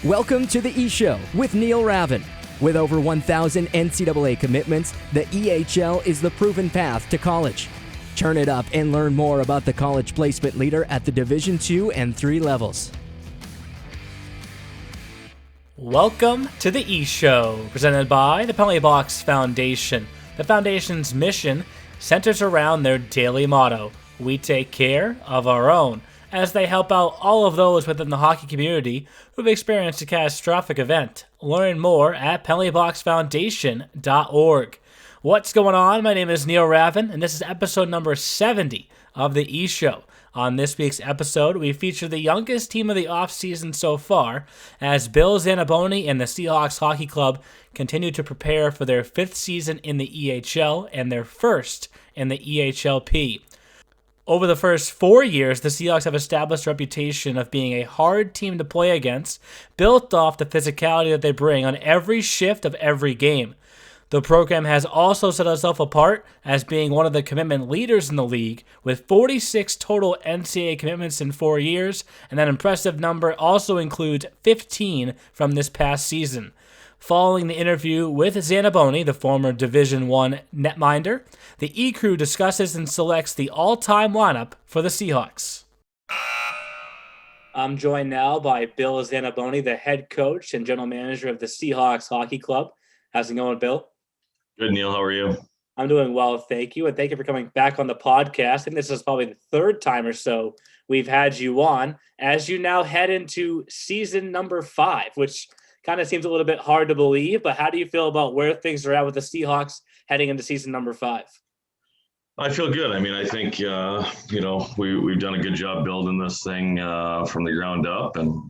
Welcome to the E-Show with Neil Ravin. With over 1,000 NCAA commitments, the EHL is the proven path to college. Turn it up and learn more about the college placement leader at the Division II and III levels. Welcome to the E-Show, presented by the Penalty Box Foundation. The Foundation's mission centers around their daily motto, "We take care of our own," as they help out all of those within the hockey community who've experienced a catastrophic event. Learn more at penaltyboxfoundation.org. What's going on? My name is Neil Ravin, and this is episode number 70 of the E-Show. On this week's episode, we feature the youngest team of the offseason so far, as Bill Zaniboni and the Seahawks Hockey Club continue to prepare for their 5th season in the EHL and their first in the EHLP. Over the first 4 years, the Seahawks have established a reputation of being a hard team to play against, built off the physicality that they bring on every shift of every game. The program has also set itself apart as being one of the commitment leaders in the league, with 46 total NCAA commitments in 4 years, and that impressive number also includes 15 from this past season. Following the interview with Zaniboni, the former Division I netminder, the E-Crew discusses and selects the all-time lineup for the Seahawks. I'm joined now by Bill Zaniboni, the head coach and general manager of the Seahawks Hockey Club. How's it going, Bill? Good, Neil. How are you? I'm doing well, thank you. And thank you for coming back on the podcast. I think this is probably the third time or so we've had you on as you now head into season number 5, which kind of seems a little bit hard to believe, but how do you feel about where things are at with the Seahawks heading into season number 5? I feel good. I mean, I think, we've done a good job building this thing from the ground up and,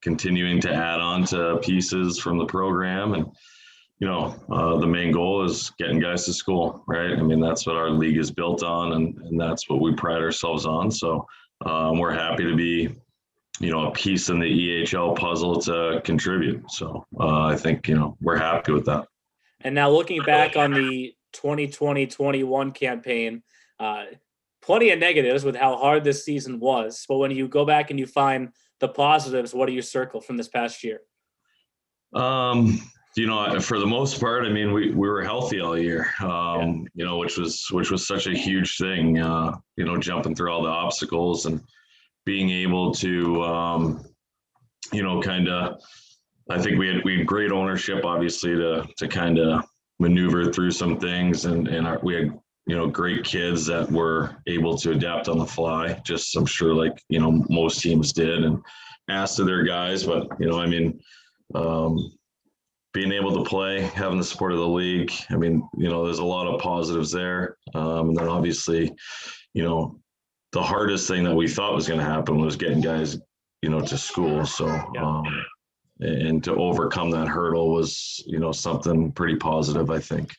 continuing to add on to pieces from the program. And, the main goal is getting guys to school, right? I mean, that's what our league is built on, and that's what we pride ourselves on. So we're happy to be a piece in the EHL puzzle to contribute. So I think, we're happy with that. And now looking back on the 2020-21 campaign, plenty of negatives with how hard this season was. But when you go back and you find the positives, what do you circle from this past year? For the most part, I mean, we were healthy all year, which was such a huge thing, jumping through all the obstacles and being able to, I think we had great ownership, obviously, to kind of maneuver through some things. And we had, great kids that were able to adapt on the fly, just I'm sure like, most teams did and asked of their guys. But, being able to play, having the support of the league, I mean, there's a lot of positives there. And then obviously, the hardest thing that we thought was going to happen was getting guys, to school. So, and to overcome that hurdle was, something pretty positive, I think.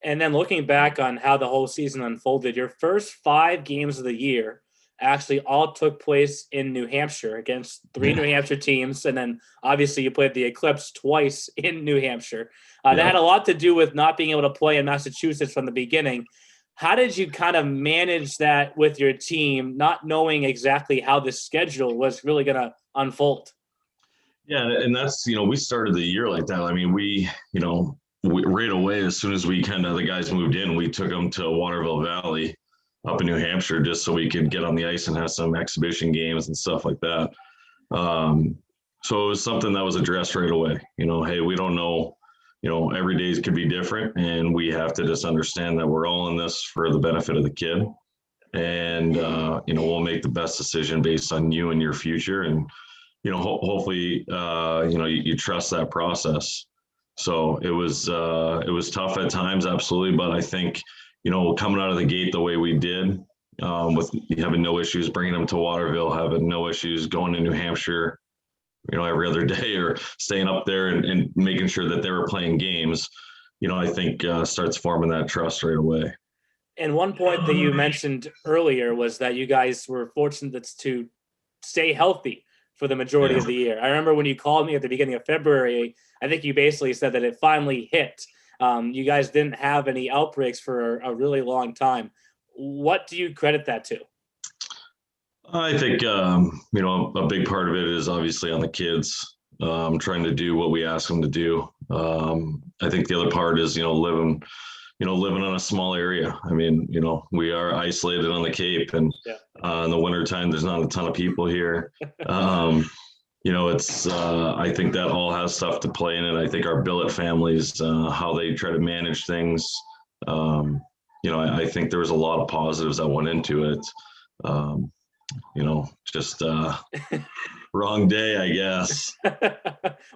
And then looking back on how the whole season unfolded, your first 5 games of the year actually all took place in New Hampshire against 3 New Hampshire teams. And then obviously you played the Eclipse twice in New Hampshire. That had a lot to do with not being able to play in Massachusetts from the beginning. How did you kind of manage that with your team, not knowing exactly how the schedule was really going to unfold? Yeah, and that's, we started the year like that. I mean, we right away, as soon as the guys moved in, we took them to Waterville Valley up in New Hampshire just so we could get on the ice and have some exhibition games and stuff like that. So it was something that was addressed right away. Hey, we don't know, every day could be different, and we have to just understand that we're all in this for the benefit of the kid. And, we'll make the best decision based on you and your future. And, hopefully, you trust that process. So it was tough at times, absolutely. But I think, coming out of the gate the way we did, with having no issues bringing them to Waterville, having no issues going to New Hampshire, every other day, or staying up there and making sure that they were playing games, I think starts forming that trust right away. And one point that you mentioned earlier was that you guys were fortunate to stay healthy for the majority of the year. I remember when you called me at the beginning of February, I think you basically said that it finally hit. You guys didn't have any outbreaks for a really long time. What do you credit that to? I think, a big part of it is obviously on the kids. trying to do what we ask them to do. I think the other part is, living on a small area. I mean, we are isolated on the Cape, and in the wintertime, there's not a ton of people here. It's, I think that all has stuff to play in it. I think our billet families, how they try to manage things. I think there was a lot of positives that went into it. Just wrong day, I guess.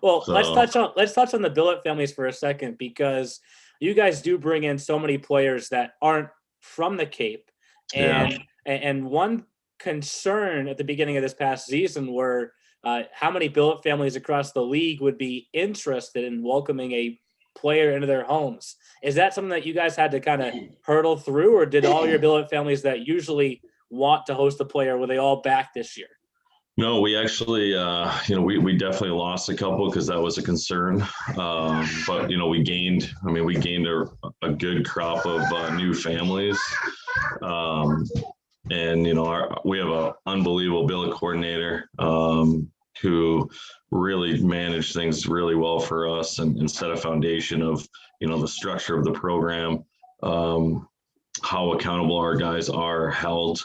Well, let's touch on the billet families for a second, because you guys do bring in so many players that aren't from the Cape. And one concern at the beginning of this past season were how many billet families across the league would be interested in welcoming a player into their homes. Is that something that you guys had to kind of hurdle through, or did all your billet families that usually want to host a player, were they all back this year? No, we actually, we definitely lost a couple because that was a concern. But, we gained a good crop of new families. And, we have an unbelievable billet coordinator who really managed things really well for us and set a foundation of, the structure of the program, how accountable our guys are held,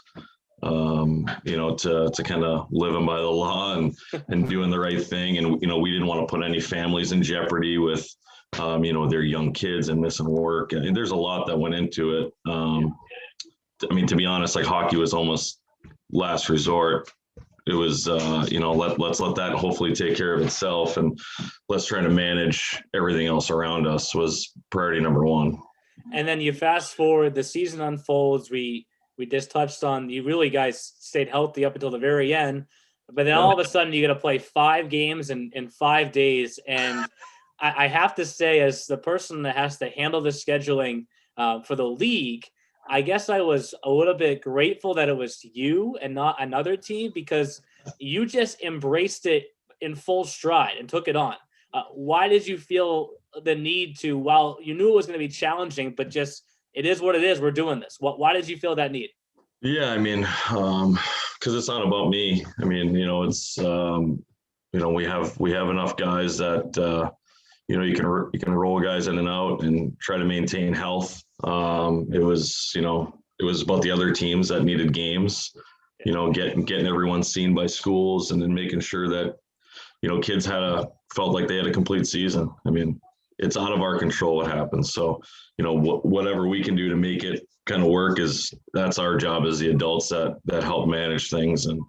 to kind of living by the law and doing the right thing. And, we didn't want to put any families in jeopardy with, their young kids and missing work. And there's a lot that went into it. To be honest, like, hockey was almost last resort. It was, let's let that hopefully take care of itself, and let's try to manage everything else around us was priority number one. And then you fast forward, the season unfolds. We just touched on, you really guys stayed healthy up until the very end, but then all of a sudden you got to play 5 games in 5 days. And I have to say, as the person that has to handle the scheduling for the league, I guess I was a little bit grateful that it was you and not another team, because you just embraced it in full stride and took it on. Why did you feel the need to, while you knew it was going to be challenging, but just, it is what it is, we're doing this? Why did you feel that need? Yeah, because it's not about me. It's, we have enough guys that, you can roll guys in and out and try to maintain health. It was about the other teams that needed games, getting everyone seen by schools, and then making sure that, kids felt like they had a complete season. It's out of our control what happens. So, whatever we can do to make it kind of work that's our job as the adults that help manage things. And,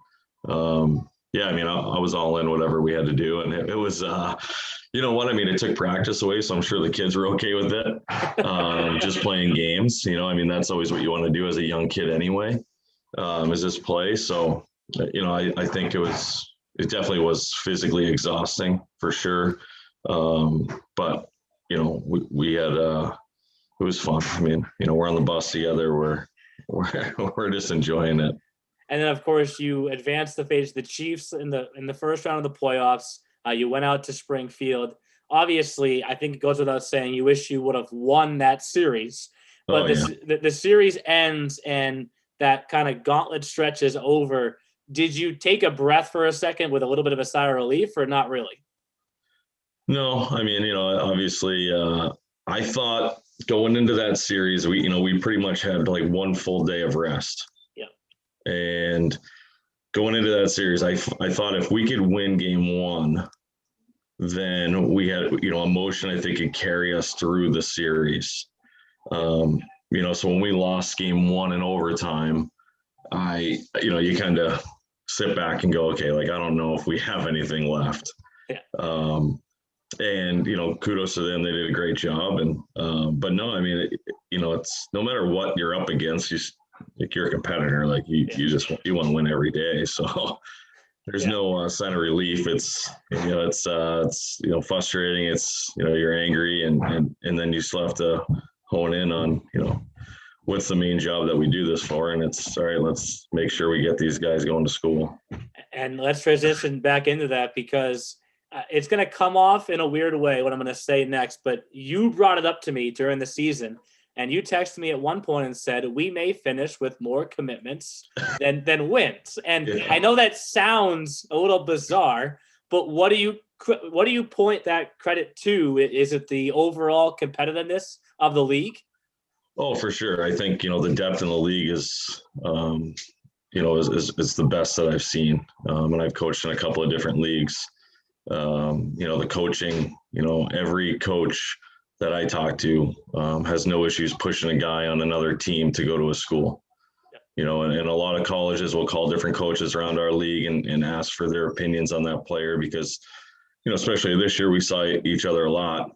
I was all in whatever we had to do. And it was, it took practice away. So I'm sure the kids were okay with it. Just playing games, that's always what you want to do as a young kid anyway, is just play. So, I think it definitely was physically exhausting for sure. But, we had, it was fun. We're on the bus together. We're just enjoying it. And then, of course, you advanced to face the Chiefs in the first round of the playoffs. You went out to Springfield. Obviously, I think it goes without saying, you wish you would have won that series. But the series ends and that kind of gauntlet stretch is over. Did you take a breath for a second with a little bit of a sigh of relief, or not really? No, obviously, I thought going into that series, we pretty much had like one full day of rest. Yeah. And going into that series, I thought if we could win game 1, then we had, emotion, I think, could carry us through the series. So when we lost game 1 in overtime, you kind of sit back and go, okay, like, I don't know if we have anything left. Yeah. And, kudos to them. They did a great job. And, but no, it's no matter what you're up against, you're a competitor. Like you want to win every day. So there's no sign of relief. It's frustrating. It's, you're angry and then you still have to hone in on, what's the main job that we do this for? And it's, all right, let's make sure we get these guys going to school. And let's transition back into that, because it's going to come off in a weird way, what I'm going to say next, but you brought it up to me during the season, and you texted me at one point and said, we may finish with more commitments than wins. And I know that sounds a little bizarre, but what do you what do you point that credit to? Is it the overall competitiveness of the league? Oh, for sure. I think, the depth in the league is the best that I've seen. And I've coached in a couple of different leagues. The coaching, every coach that I talk to has no issues pushing a guy on another team to go to a school. And a lot of colleges will call different coaches around our league and ask for their opinions on that player because, especially this year, we saw each other a lot.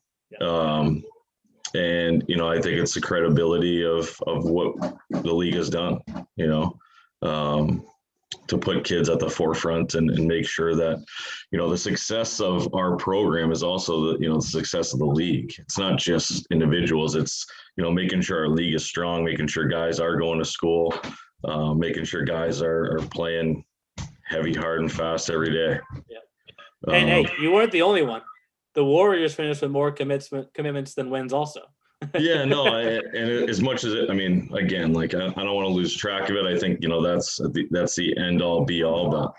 And, I think it's the credibility of what the league has done, to put kids at the forefront and make sure that, the success of our program is also the success of the league. It's not just individuals. It's, making sure our league is strong, making sure guys are going to school, making sure guys are playing heavy, hard, and fast every day. Yeah. And hey, you weren't the only one. The Warriors finished with more commitments than wins also. Yeah, no, and as much as again, I don't want to lose track of it. I think, that's the end all be all, but,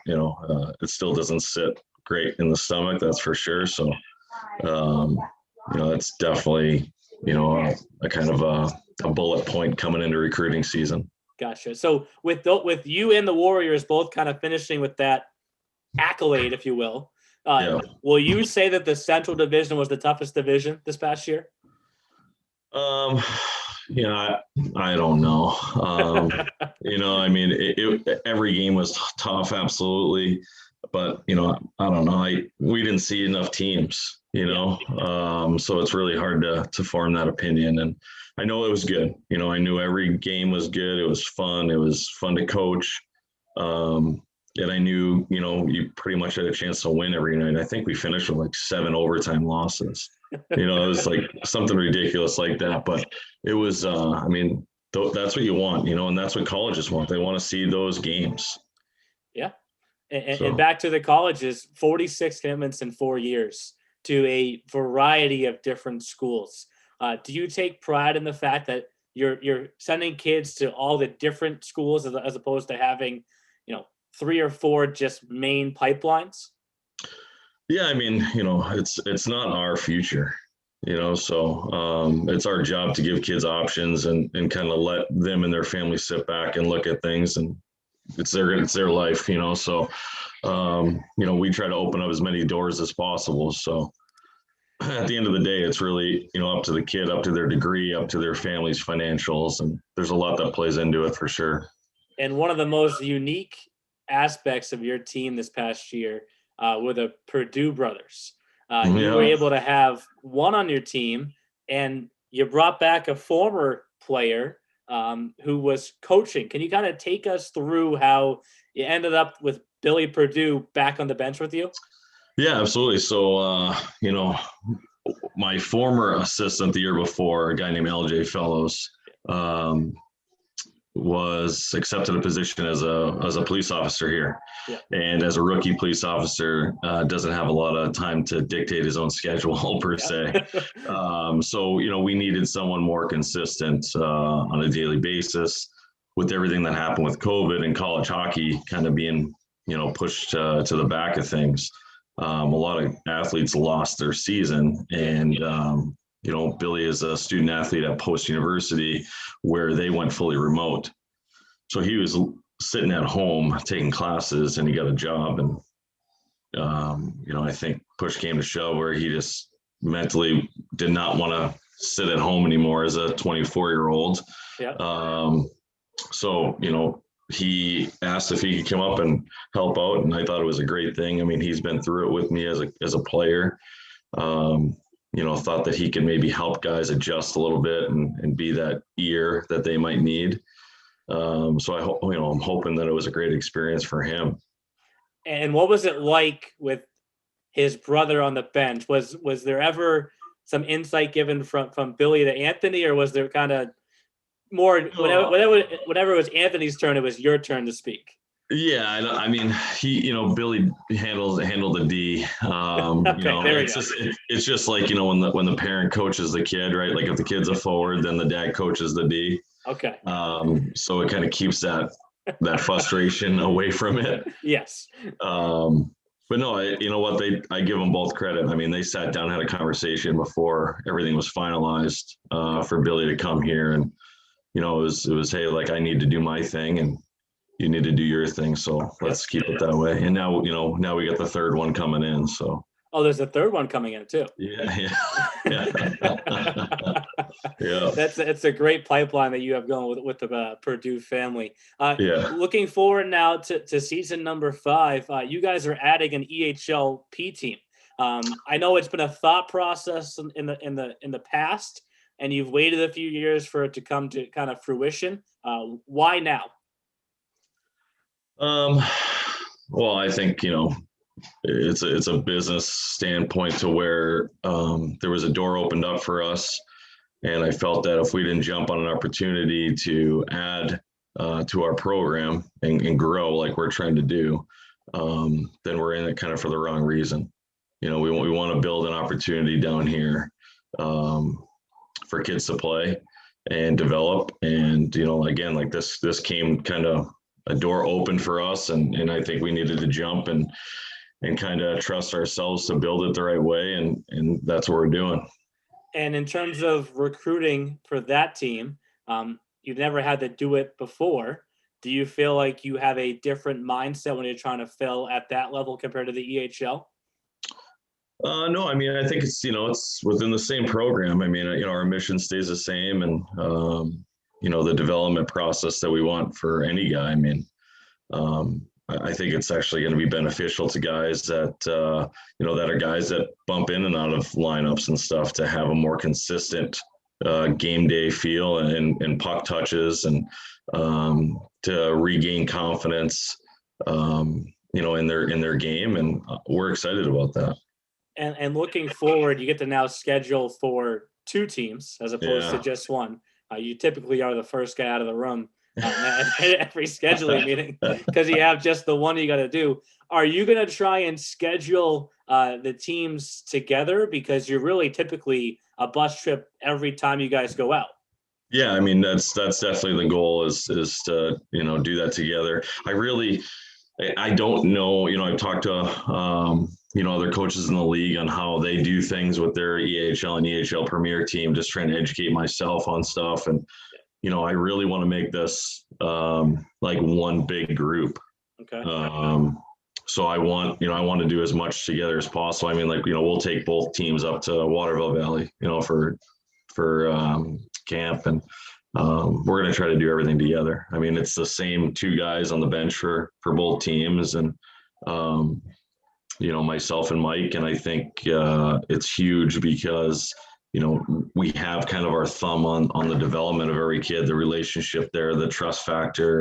it still doesn't sit great in the stomach. That's for sure. So, it's definitely, a kind of a bullet point coming into recruiting season. Gotcha. So with you and the Warriors both kind of finishing with that accolade, if you will, will you say that the Central Division was the toughest division this past year? I don't know. Every game was tough, absolutely. But, I don't know. We didn't see enough teams, so it's really hard to form that opinion. And I know it was good. I knew every game was good. It was fun. It was fun to coach. And I knew, you pretty much had a chance to win every night. I think we finished with 7 overtime losses. It was something ridiculous like that. But it was, that's what you want, and that's what colleges want. They want to see those games. Yeah. And back to the colleges, 46 commitments in 4 years to a variety of different schools. Do you take pride in the fact that you're sending kids to all the different schools as opposed to having, 3 or 4 just main pipelines? Yeah, it's not our future, so it's our job to give kids options and kind of let them and their family sit back and look at things, and it's their life, so we try to open up as many doors as possible. So at the end of the day, it's really, up to the kid, up to their degree, up to their family's financials, and there's a lot that plays into it for sure. And one of the most unique aspects of your team this past year were the Purdue brothers. You were able to have one on your team, and you brought back a former player who was coaching. Can you kind of take us through how you ended up with Billy Purdue back on the bench with you? Yeah, absolutely. So, my former assistant the year before, a guy named LJ Fellows, was accepted a position as a police officer here. Yeah. And as a rookie police officer, doesn't have a lot of time to dictate his own schedule per se. So, we needed someone more consistent on a daily basis with everything that happened with COVID and college hockey kind of being, pushed to the back of things. A lot of athletes lost their season, and Billy is a student athlete at Post University where they went fully remote. So he was sitting at home taking classes, and he got a job. And, I think push came to shove where he just mentally did not want to sit at home anymore as a 24-year-old. Yeah. So, he asked if he could come up and help out, and I thought it was a great thing. He's been through it with me as a player. Thought that he could maybe help guys adjust a little bit and be that ear that they might need. So I'm hoping that it was a great experience for him. And what was it like with his brother on the bench? Was there ever some insight given from Billy to Anthony, or was there kind of more whenever it was Anthony's turn, it was your turn to speak? Yeah, he, Billy handled the D. It's just like, when the parent coaches the kid, right? Like if the kid's a forward, then the dad coaches the D. Okay. So it kind of keeps that frustration away from it. Yes. But no, you know what? I give them both credit. I mean, they sat down, had a conversation before everything was finalized for Billy to come here, and it was hey, like I need to do my thing, and you need to do your thing. So let's keep it that way. And now now we got the third one coming in. So. Oh, there's a third one coming in too. Yeah. Yeah. It's a great pipeline that you have going with the Purdue family. Yeah. Looking forward now to season number 5. You guys are adding an EHLP team. I know it's been a thought process in the past, and you've waited a few years for it to come to kind of fruition. Why now? Well, I think it's a business standpoint to where there was a door opened up for us, and I felt that if we didn't jump on an opportunity to add to our program and grow like we're trying to do, then we're in it kind of for the wrong reason. We want to build an opportunity down here for kids to play and develop, and again, like this came kind of a door open for us, and I think we needed to jump and kind of trust ourselves to build it the right way. And that's what we're doing. And in terms of recruiting for that team, you've never had to do it before. Do you feel like you have a different mindset when you're trying to fill at that level compared to the EHL? No, I mean, I think it's, it's within the same program. I mean, our mission stays the same, and, the development process that we want for any guy. I mean, I think it's actually going to be beneficial to guys that, that are guys that bump in and out of lineups and stuff, to have a more consistent game day feel and puck touches, and to regain confidence, in their game. And we're excited about that. And looking forward, you get to now schedule for 2 teams as opposed to just one. You typically are the first guy out of the room at every scheduling meeting because you have just the one you got to do. Are you going to try and schedule the teams together, because you're really typically a bus trip every time you guys go out? Yeah, I mean, that's definitely the goal is to do that together. I don't know. I've talked to other coaches in the league on how they do things with their EHL and EHL Premier team, just trying to educate myself on stuff. And I really want to make this like one big group. Okay. So I want to do as much together as possible. I mean, like, we'll take both teams up to Waterville Valley, for camp, and we're going to try to do everything together. I mean, it's the same 2 guys on the bench for both teams, and myself and Mike. And I think it's huge because we have kind of our thumb on the development of every kid, the relationship there, the trust factor,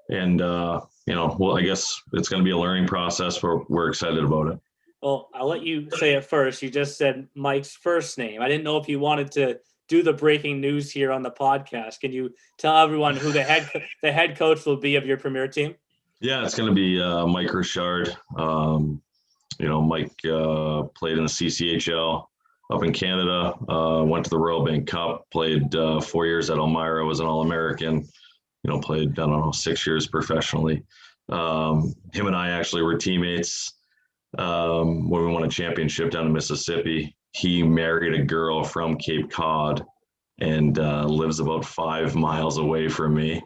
and well, I guess it's going to be a learning process, but we're excited about it. Well, I'll let you say it first. You just said Mike's first name. I didn't know if you wanted to do the breaking news here on the podcast. Can you tell everyone who the head coach will be of your Premier team? Yeah, it's going to be Mike Richard. Mike played in the CCHL up in Canada, went to the Royal Bank Cup, played 4 years at Elmira, was an All-American, played, 6 years professionally. Him and I actually were teammates when we won a championship down in Mississippi. He married a girl from Cape Cod and lives about 5 miles away from me.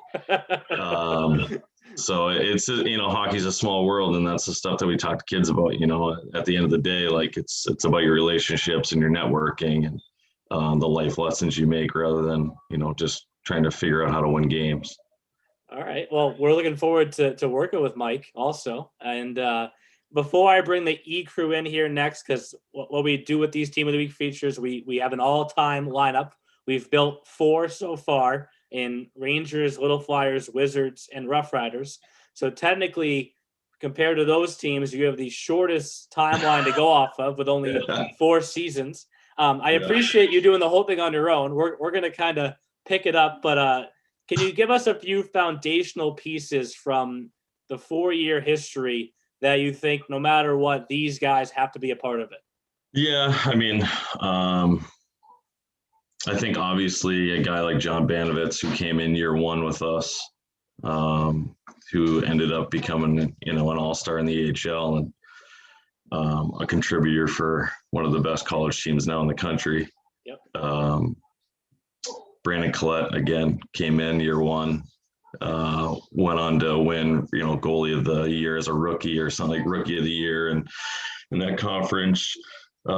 So it's, hockey's a small world, and that's the stuff that we talk to kids about, at the end of the day. Like, it's about your relationships and your networking and the life lessons you make, rather than, just trying to figure out how to win games. All right. Well, we're looking forward to working with Mike also. And before I bring the E crew in here next, because what we do with these Team of the Week features, we have an all-time lineup. We've built 4 so far in Rangers, Little Flyers, Wizards, and Rough Riders. So technically, compared to those teams, you have the shortest timeline to go off of, with only 4 seasons. I appreciate you doing the whole thing on your own. We're going to kind of pick it up, but can you give us a few foundational pieces from the 4-year history that you think, no matter what, these guys have to be a part of it? Yeah, I mean, I think obviously a guy like John Banovitz, who came in year 1 with us, who ended up becoming, an all-star in the AHL, and a contributor for one of the best college teams now in the country. Yep. Brandon Collette, again, came in year one, went on to win, goalie of the year as a rookie or something, like rookie of the year. And in that conference, I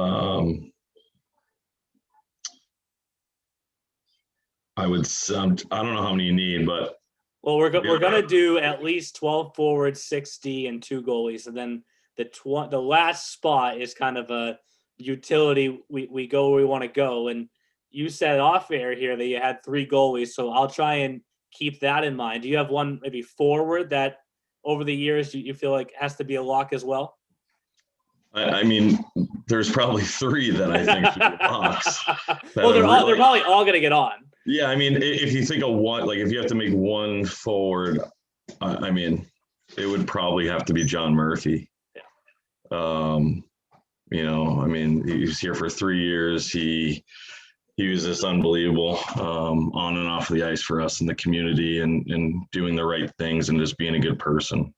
don't know how many you need, but. Well, we're going to do at least 12 forwards, 60, and 2 goalies. And then the last spot is kind of a utility. We go where we want to go. And you said off air here that you had 3 goalies. So I'll try and keep that in mind. Do you have one maybe forward that over the years you feel like has to be a lock as well? I mean, there's probably 3 that I think should be locks. Well, they're probably all going to get on. Yeah, I mean, if you think of one, like if you have to make one forward, I mean, it would probably have to be John Murphy. Yeah. I mean, he was here for 3 years. He was just unbelievable on and off the ice for us in the community and doing the right things and just being a good person.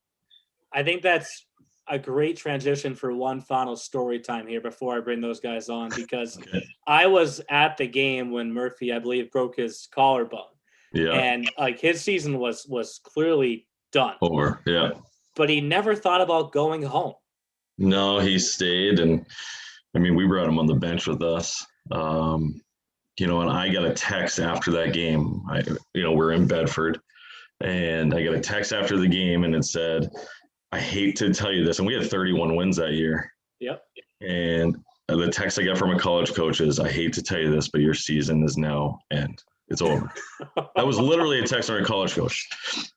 I think that's a great transition for one final story time here before I bring those guys on, because okay. I was at the game when Murphy, I believe, broke his collarbone. Yeah. And like his season was clearly done. Over. Yeah. But he never thought about going home. No, he stayed. And I mean, we brought him on the bench with us. And I got a text after that game. We're in Bedford, and I got a text after the game, and it said, I hate to tell you this, and we had 31 wins that year. Yep. And the text I got from a college coach is, I hate to tell you this, but your season is now end. It's over. That was literally a text from a college coach.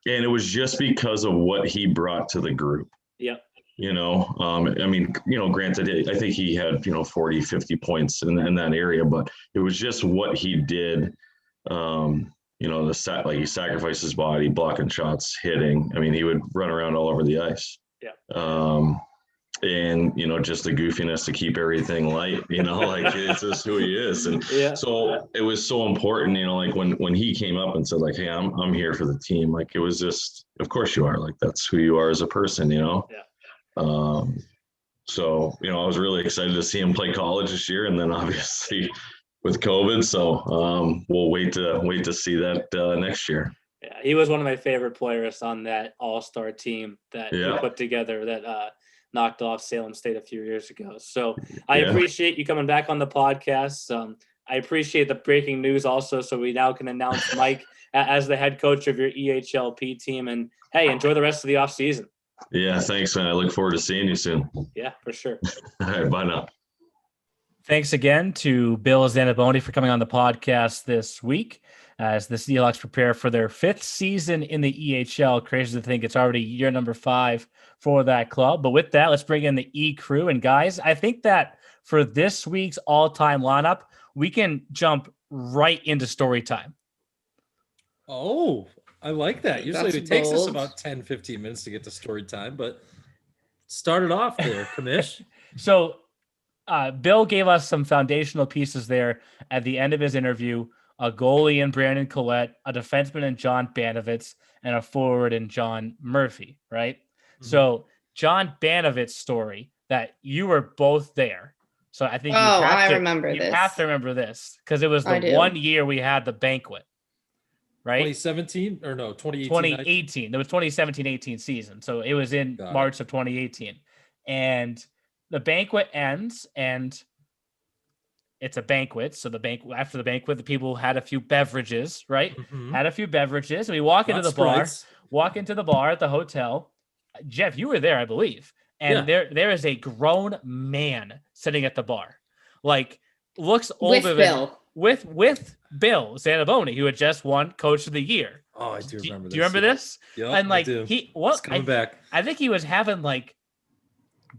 And it was just because of what he brought to the group. Yep. Granted, I think he had, 40, 50 points in that area, but it was just what he did. He sacrificed his body, blocking shots, hitting. I mean, he would run around all over the ice. Yeah. Just the goofiness to keep everything light, like it's just who he is. And yeah. So it was so important, like when he came up and said like, hey, I'm here for the team. Like, it was just, of course you are, like, that's who you are as a person, Yeah. So, I was really excited to see him play college this year, and then obviously with COVID. So we'll wait to see that next year. Yeah, he was one of my favorite players on that all-star team that we put together that knocked off Salem State a few years ago. So I appreciate you coming back on the podcast. I appreciate the breaking news also. So we now can announce Mike as the head coach of your EHLP team. And hey, enjoy the rest of the offseason. Yeah, thanks, man. I look forward to seeing you soon. Yeah, for sure. All right, bye now. Thanks again to Bill Zaniboni for coming on the podcast this week as the Seahawks prepare for their 5th season in the EHL. Crazy to think it's already year number 5 for that club. But with that, let's bring in the E crew. And guys, I think that for this week's all-time lineup, we can jump right into story time. Oh, I like that. Usually it takes us about 10, 15 minutes to get to story time, but start it off there, Kamish. So Bill gave us some foundational pieces there at the end of his interview: a goalie in Brandon Collette, a defenseman in John Banovitz, and a forward in John Murphy, right? Mm-hmm. So John Banovitz's story, that you were both there. So I think you have to remember this because it was the 1 year we had the banquet. Right? 2017 or no, 2018. 2018. There was 2017-18 season. So it was in March of 2018. And the banquet ends, and it's a banquet. So after the banquet, the people had a few beverages, right? Mm-hmm. Had a few beverages. We walk into the bar at the hotel. Jeff, you were there, I believe. And there is a grown man sitting at the bar. Like, looks older than Bill. With Bill Zaniboni, who had just won Coach of the Year. Oh, I do remember this. Do you remember this? Yeah, and like it's coming back. I think he was having like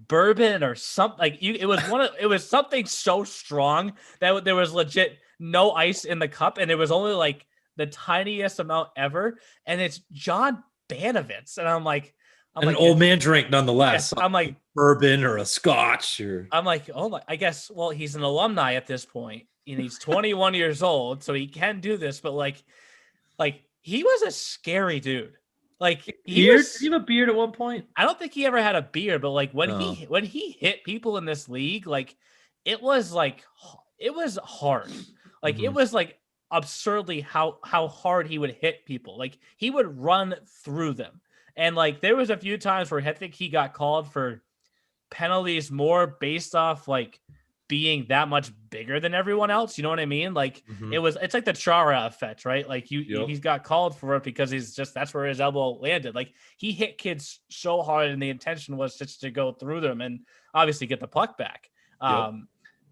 bourbon or something. Like it was something so strong that there was legit no ice in the cup, and it was only like the tiniest amount ever. And it's John Banovitz, and I'm like, an old man drink nonetheless. I'm like bourbon or a scotch or. I'm like, oh my! I guess. Well, he's an alumni at this point, and he's 21 years old, so he can do this. But like he was a scary dude. Like Beard? Did he have a beard at one point? I don't think he ever had a beard, but like when he hit people in this league, like it was hard. Like it was like absurdly how hard he would hit people. Like he would run through them. And like there was a few times where I think he got called for penalties more based off like being that much bigger than everyone else. You know what I mean? Like it's like the Chara effect, right? Like he's got called for it because that's where his elbow landed. Like he hit kids so hard and the intention was just to go through them and obviously get the puck back.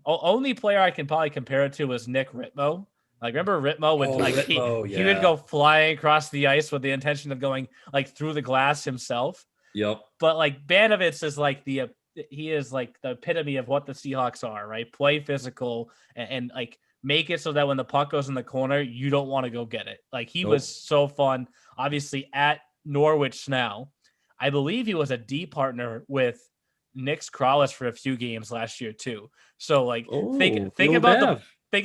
Only player I can probably compare it to was Nick Ritmo. Like remember Ritmo would he would go flying across the ice with the intention of going like through the glass himself. Yep. But like Banovitz is like he is like the epitome of what the Seahawks are, right? Play physical and like make it so that when the puck goes in the corner, you don't want to go get it. Like he was so fun. Obviously at Norwich now, I believe he was a D partner with Nick's Crowless for a few games last year too. So like think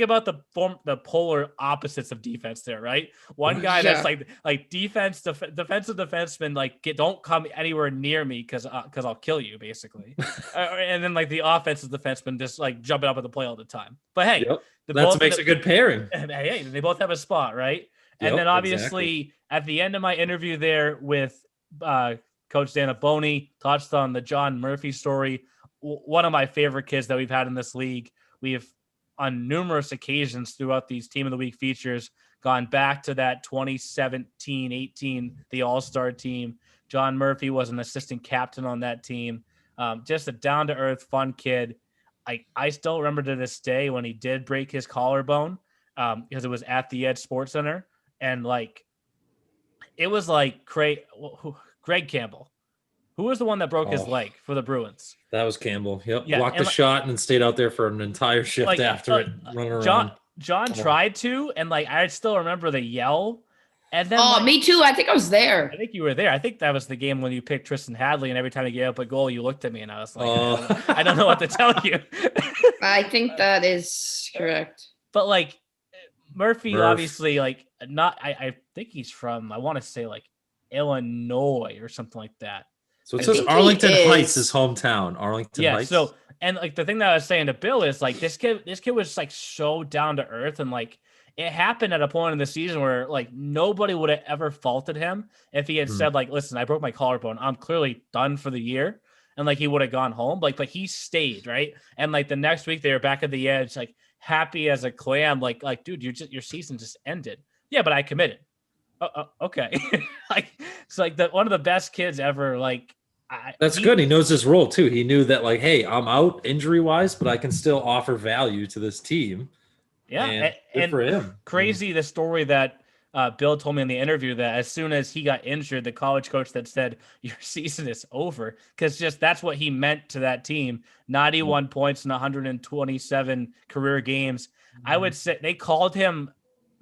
about the polar opposites of defense there, right? One guy that's like defensive defenseman, like don't come anywhere near me because I'll kill you basically. And then like the offensive defenseman just like jumping up at the play all the time. But hey, that makes a good pairing. Hey, they both have a spot, right? And then obviously at the end of my interview there with Coach Zaniboni, touched on the John Murphy story. One of my favorite kids that we've had in this league. We've on numerous occasions throughout these Team of the Week features, gone back to that 2017-18, the All-Star team. John Murphy was an assistant captain on that team. Just a down-to-earth, fun kid. I still remember to this day when he did break his collarbone because it was at the Edge Sports Center. And like, it was like Greg Campbell. Who was the one that broke his leg for the Bruins? That was Campbell. Yep. Yeah, blocked the shot and then stayed out there for an entire shift after it, running around. John tried to, and like I still remember the yell. And then me too. I think I was there. I think you were there. I think that was the game when you picked Tristan Hadley, and every time he gave up a goal, you looked at me, and I was like, I don't know what to tell you. I think that is correct. But like Murphy, obviously, like I think he's from, I want to say like Illinois or something like that. So it says Arlington Heights is hometown. Arlington Heights. So and like the thing that I was saying to Bill is like this kid was like so down to earth, and like it happened at a point in the season where like nobody would have ever faulted him if he had said like, listen, I broke my collarbone, I'm clearly done for the year, and like he would have gone home. Like, but he stayed, right? And like the next week they were back at the Edge, like happy as a clam, like dude, your season just ended. Yeah, but I committed. Okay. Like it's like one of the best kids ever. Like that's good. He knows his role too. He knew that like, hey, I'm out injury wise, but I can still offer value to this team. Yeah, and for him. Crazy the story that Bill told me in the interview that as soon as he got injured, the college coach that said your season is over, because just that's what he meant to that team. 91 points in 127 career games. I would say they called him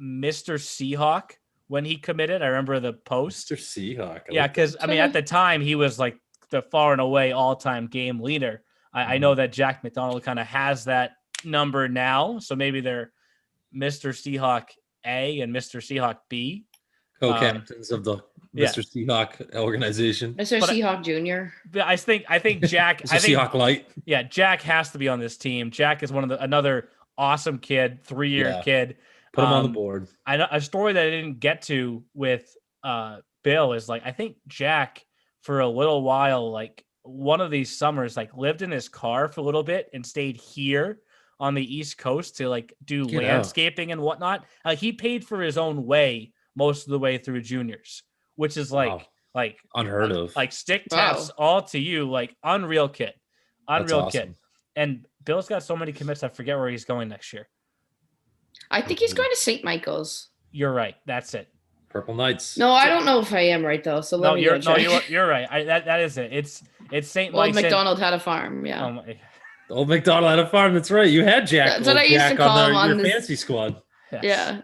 Mr. Seahawk when he committed. I remember the post. Mr. Seahawk. Yeah, because I mean at the time he was like the far and away all-time game leader. I know that Jack McDonald kind of has that number now, so maybe they're Mr. Seahawk A and Mr. Seahawk B, co-captains of the Mr. Seahawk organization. Mr. Seahawk Jr. But I think Jack. Seahawk Light. Yeah, Jack has to be on this team. Jack is another awesome kid, 3-year kid. Put him on the board. I know a story that I didn't get to with Bill is like I think Jack for a little while, like one of these summers, like lived in his car for a little bit and stayed here on the East Coast to like do landscaping and whatnot. He paid for his own way most of the way through juniors, which is like unheard of. Like stick taps all to you, like unreal kid. Kid. And Bill's got so many commits, I forget where he's going next year. I think he's going to St. Michael's. You're right. That's it. Purple Knights. No, I don't know if I am right though. So you're right. That is it. It's St. Mike's. Old McDonald had a farm. Yeah. Old McDonald had a farm. That's right. You had Jack. That's what I used to call him on your fantasy squad. Yes. Yeah.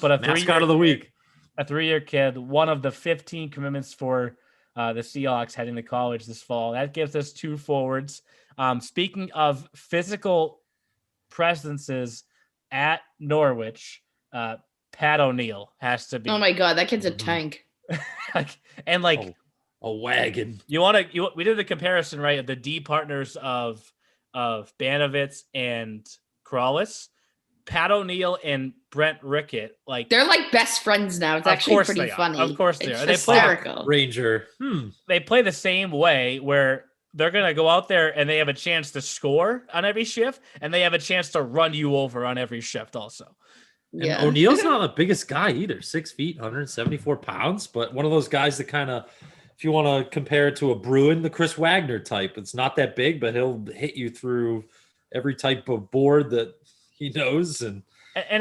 But a mascot of the week. A 3-year kid, one of the 15 commitments for the Seahawks heading to college this fall. That gives us 2 forwards. Speaking of physical presences at Norwich, Pat O'Neill has to be. Oh my God, that kid's a tank. And like a wagon. We did the comparison, right? Of the D partners of Banovitz and Corrales. Pat O'Neill and Brent Rickett, like they're like best friends now. It's actually pretty funny. Of course they are. It's hysterical. Ranger. They play the same way where they're going to go out there and they have a chance to score on every shift, and they have a chance to run you over on every shift also. Yeah. And O'Neill's not the biggest guy either, 6 feet, 174 pounds, but one of those guys that kind of, if you want to compare it to a Bruin, the Chris Wagner type, it's not that big, but he'll hit you through every type of board that he knows. And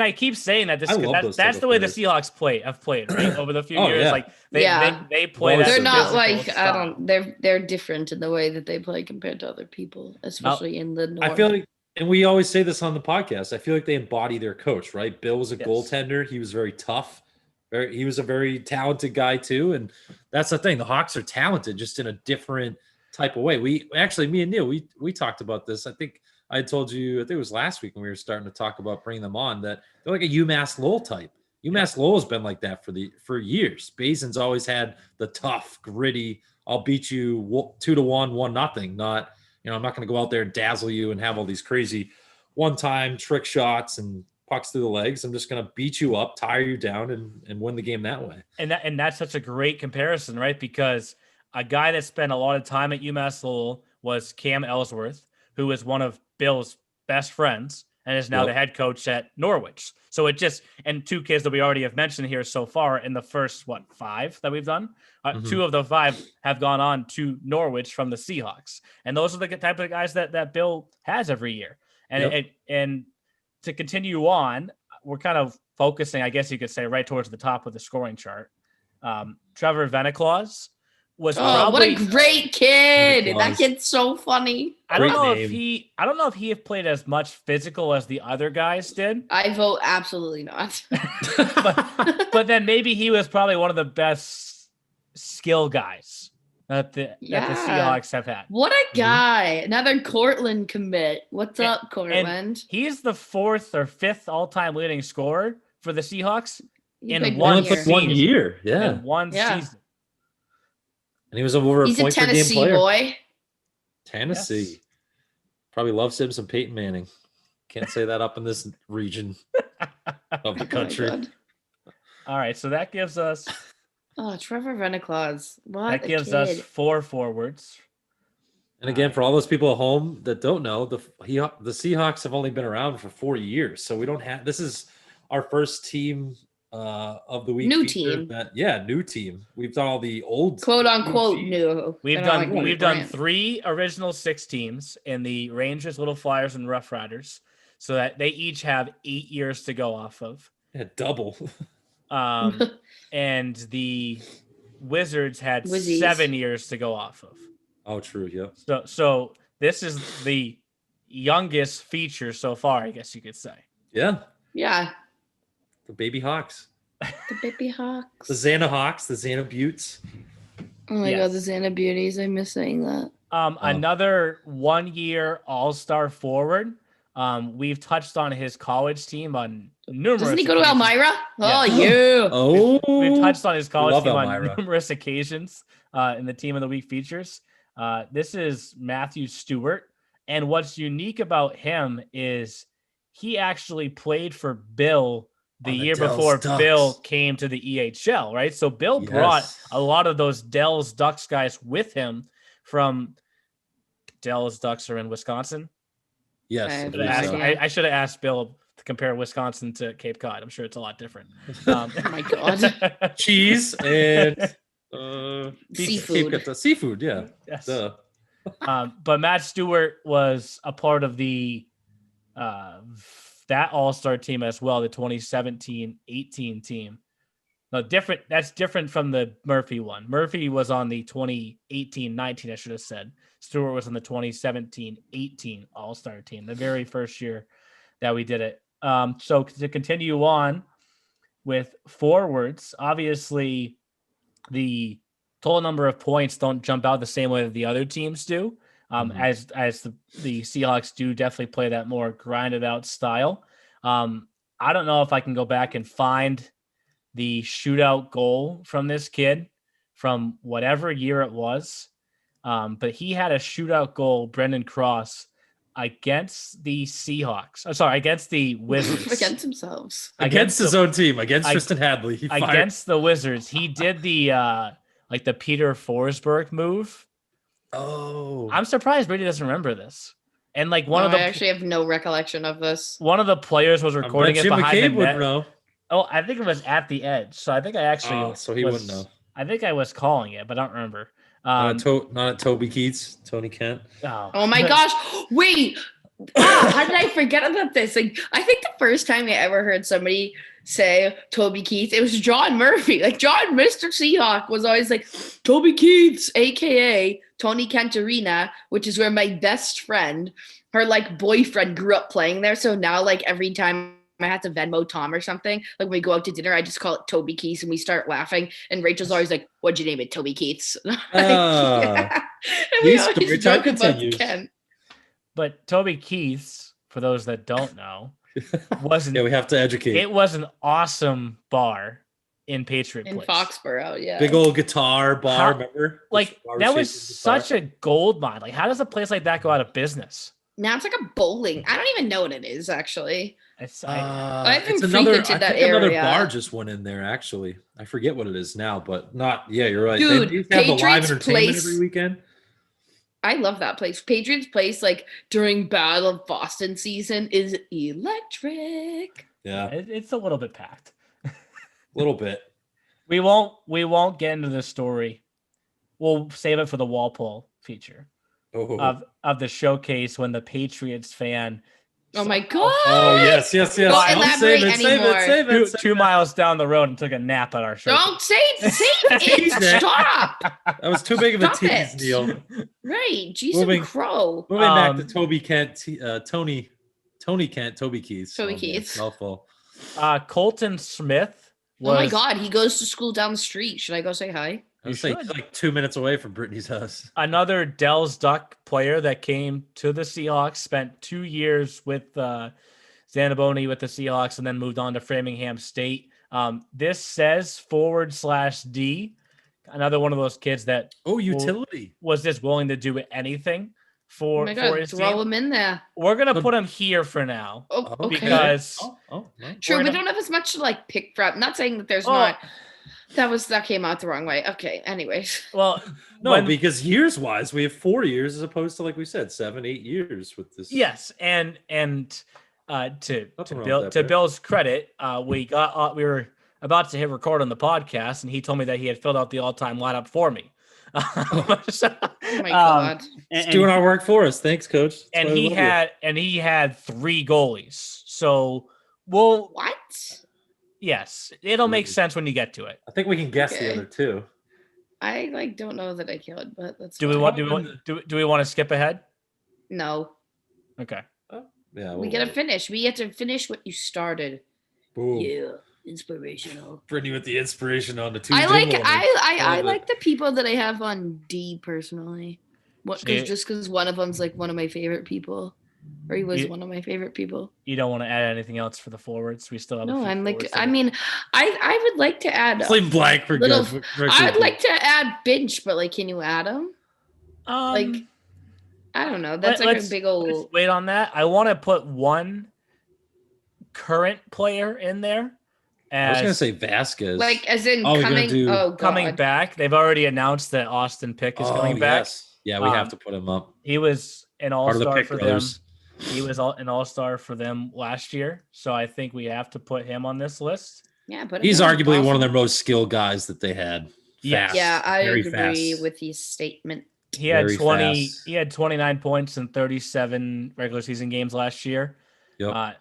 I keep saying that that's the way the Seahawks have played right over the few years. Yeah. Like they play. They're not like style. They're different in the way that they play compared to other people, especially in the North. I feel like, and we always say this on the podcast, I feel like they embody their coach, right? Bill was a goaltender. He was very tough. He was a very talented guy too. And that's the thing. The Hawks are talented, just in a different type of way. Me and Neil, we talked about this. I think I told you, I think it was last week when we were starting to talk about bringing them on, that they're like a UMass Lowell type. UMass Lowell has been like that for years. Basin's always had the tough, gritty, I'll beat you 2-1, 1-0. Not, I'm not going to go out there and dazzle you and have all these crazy one-time trick shots and pucks through the legs. I'm just going to beat you up, tire you down, and win the game that way. And that's such a great comparison, right? Because a guy that spent a lot of time at UMass Lowell was Cam Ellsworth, who was one of Bill's best friends and is now the head coach at Norwich. So and two kids that we already have mentioned here so far in the first, 5 that we've done. 2 of the 5 have gone on to Norwich from the Seahawks. And those are the type of guys that Bill has every year. And to continue on, we're kind of focusing, I guess you could say, right towards the top of the scoring chart. Trevor Veniclaus was probably what a great kid. That kid's so funny. I don't know if he have played as much physical as the other guys did. I vote absolutely not. but then maybe he was probably one of the best skill guys that the Seahawks have had. What a guy. Another Cortland commit. What's up, Cortland? He's the 4th or 5th all-time leading scorer for the Seahawks in one year. Yeah. In one season. And he was over He's a point per game Tennessee player. Boy. Tennessee. Yes. Probably loves him some Peyton Manning. Can't say that up in this region of the country. All right, so that gives us Trevor Veniclaus. That gives us 4 forwards. And again, for all those people at home that don't know, the Seahawks have only been around for 4 years. So we don't have, this is our first team of the week. New team. New team. We've done all the old quote unquote new. We've done 3 original 6 teams in the Rangers, Little Flyers, and Rough Riders, so that they each have 8 years to go off of. Yeah, double. And the Wizards had 7 years to go off of. Oh, true. Yeah. So this is the youngest feature so far, I guess you could say. Yeah. Yeah. The baby Hawks. The baby Hawks. The Xana Hawks, the Xana Buttes. Oh my God, the Xana Beauties. I miss saying that. Another 1-year all-star forward. We've touched on his college team on numerous Doesn't he go to Elmira? Yeah. Oh, yeah. Oh. We've touched on his college team Elmira on numerous occasions in the Team of the Week features. This is Matthew Stewart. And what's unique about him is he actually played for Bill the year before Bill came to the EHL, right? So Bill brought a lot of those Dell's Ducks guys with him from Dell's Ducks are in Wisconsin. Yes. I should have asked Bill to compare Wisconsin to Cape Cod. I'm sure it's a lot different. Oh my God. Cheese and seafood. Seafood, yeah. Yes. But Matt Stewart was a part of the that all-star team as well, the 2017-18 team. No, different. That's different from the Murphy one. Murphy was on the 2018-19, I should have said. Stewart was on the 2017-18 all-star team, the very first year that we did it. So to continue on with forwards, obviously the total number of points don't jump out the same way that the other teams do. As the Seahawks do definitely play that more grinded out style. I don't know if I can go back and find the shootout goal from this kid from whatever year it was. But he had a shootout goal, Brendan Cross, against the Seahawks. I'm sorry, against the Wizards. Against themselves. Against his own team, against Tristan Hadley. He fired. Against the Wizards. He did the like the Peter Forsberg move. Oh. I'm surprised Brady doesn't remember this. And like I actually have no recollection of this. One of the players was recording it behind McCabe the would net. know. Oh, I think it was at the edge. So I think I actually so he wouldn't know. I think I was calling it, but I don't remember. Not at Toby Keats, Tony Kent. Oh my gosh. Wait. How did I forget about this? Like, I think the first time I ever heard somebody say Toby Keats, it was John Murphy. Like, Mr. Seahawk was always like, Toby Keats, a.k.a. Tony Cantarina, which is where my best friend, her, like, boyfriend grew up playing there. So now, like, every time I have to Venmo Tom or something, like, when we go out to dinner, I just call it Toby Keats, and we start laughing. And Rachel's always like, what'd you name it? Toby Keats. Yeah. And we always joke about Ken. But Toby Keith's, for those that don't know, wasn't. Yeah, we have to educate. It was an awesome bar in Patriot in Place. Foxborough, yeah. Big old guitar bar, remember? Like, that was such a gold mine. Like, how does a place like that go out of business? Now it's like a bowling. I don't even know what it is, actually. I haven't frequented that area. Another bar just went in there, actually. I forget what it is now, but you're right. Dude, they used to have the live Patriots entertainment Place. every weekend. I love that place. Patriots Place, like, during Battle of Boston season, is electric. Yeah. It's a little bit packed. A little bit. We won't get into this story. We'll save it for the Walpole feature of the showcase when the Patriots fan. Oh my god! Oh yes. Don't elaborate anymore. Save it. 2 miles down the road and took a nap at our show. Don't say it. Stop. That was too big of a tease, Neil. Right, Jason Crow. Moving back to Toby Kent, Tony Kent, Toby Keats. Toby Keats. Mouthful. Colton Smith. Oh my god, he goes to school down the street. Should I go say hi? I was like 2 minutes away from Brittany's house. Another Dells Duck player that came to the Seahawks, spent 2 years with Zaniboni with the Seahawks, and then moved on to Framingham State. This says /D. Another one of those kids that utility was just willing to do anything for his throw team. him in there. We're gonna put him here for now. Oh, okay. Because true, we don't have as much to like pick from. I'm not saying that there's not. That came out the wrong way. Okay. Anyways. Well, because years wise, we have 4 years as opposed to, like we said, 7-8 years with this. Yes, and to Bill's credit, we were about to hit record on the podcast, and he told me that he had filled out the all-time lineup for me. Oh my god! He's doing our work for us. Thanks, Coach. And he had 3 goalies. So what? Yes, it'll make sense when you get to it. I think we can guess the other 2. I don't know that I could, but that's. Do we want to skip ahead? No. Okay. Yeah. We gotta finish. We have to finish what you started. Boom. Yeah. Inspirational. Brittany with the inspiration on the 2. I like the people that I have on D personally. Because one of them's like one of my favorite people. Or he was one of my favorite people. You don't want to add anything else for the forwards? We still have. No, I'm like. I mean, I would like to add. Plain blank for good. I'd like to add Binch, but like, can you add him? Like, I don't know. That's like a big old. Let's wait on that. I want to put one current player in there. I was gonna say Vasquez. Like, as in coming back. They've already announced that Austin Pick is coming back. Yes. Yeah, we have to put him up. He was an all-star for them. He was an all-star for them last year, so I think we have to put him on this list. Yeah, but he's arguably one of their most skilled guys that they had. Yes. Yeah, I agree with his statement. He had 29 points in 37 regular season games last year. Yep.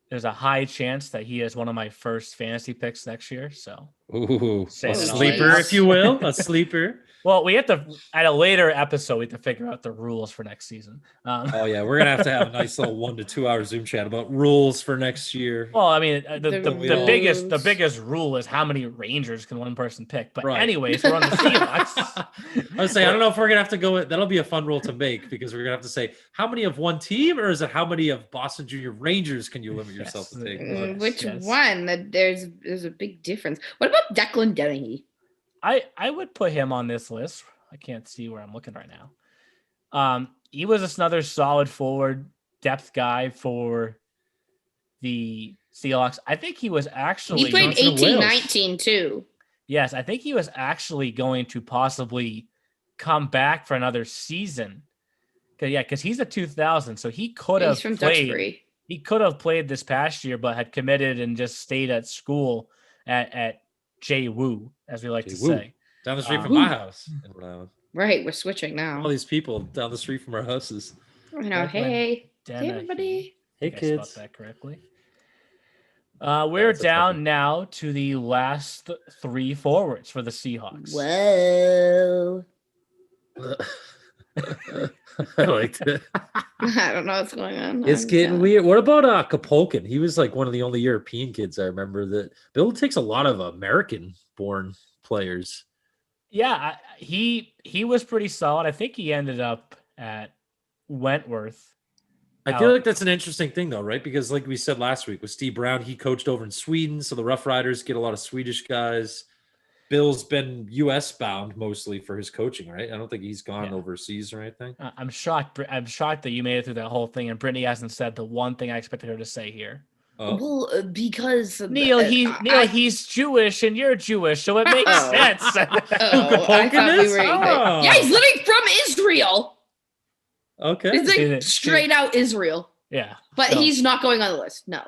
There's a high chance that he is one of my first fantasy picks next year. So Ooh, Say a that all sleeper, right. if you will, a sleeper. Well, we have to, at a later episode, we have to figure out the rules for next season. Oh yeah, we're gonna have to have a nice little 1 to 2 hour Zoom chat about rules for next year. Well, I mean, the rules. biggest rule is how many Rangers can one person pick. But Right. anyways, we're on the Seahawks. I was saying, I don't know if we're gonna have to go. That'll be a fun rule to make because we're gonna have to say how many of one team, or is it how many of Boston Junior Rangers can you limit yourself to take? Which yes. one? There's a big difference. What about Declan Dennehy? I would put him on this list. I can't see where I'm looking right now. He was just another solid forward depth guy for the Seahawks. I think he was actually He played Johnson Wales. 18-19 too. Yes, I think he was actually going to possibly come back for another season. Because he's a 2000, so he could have He's from played. Duxbury. He could have played this past year, but had committed and just stayed at school at JWU, as we like to JWU. say. Down the street from my house in Rhode Island. Right, we're switching now. All these people down the street from our houses. I know. Hey, Dennehy. everybody. Hey I spelled kids. that correctly. We're That's a down now to the last three forwards for the Seahawks. Whoa. I liked it. I don't know what's going on. It's getting weird. What about Kapolkin? He was like one of the only European kids I remember. That Bill takes a lot of American-born players. Yeah, he was pretty solid. I think he ended up at Wentworth. I feel like that's an interesting thing, though, right? Because like we said last week with Steve Brown, he coached over in Sweden, so the Rough Riders get a lot of Swedish guys. Bill's been U.S. bound mostly for his coaching, right? I don't think he's gone overseas or anything. I'm shocked. I'm shocked that you made it through that whole thing, and Brittany hasn't said the one thing I expected her to say here. Oh. Well, because Neil, he's Jewish and you're Jewish, so it makes sense. I thought we were. Oh. Yeah, he's living from Israel. Okay. It's like straight out Israel. Yeah, But he's not going on the list. No.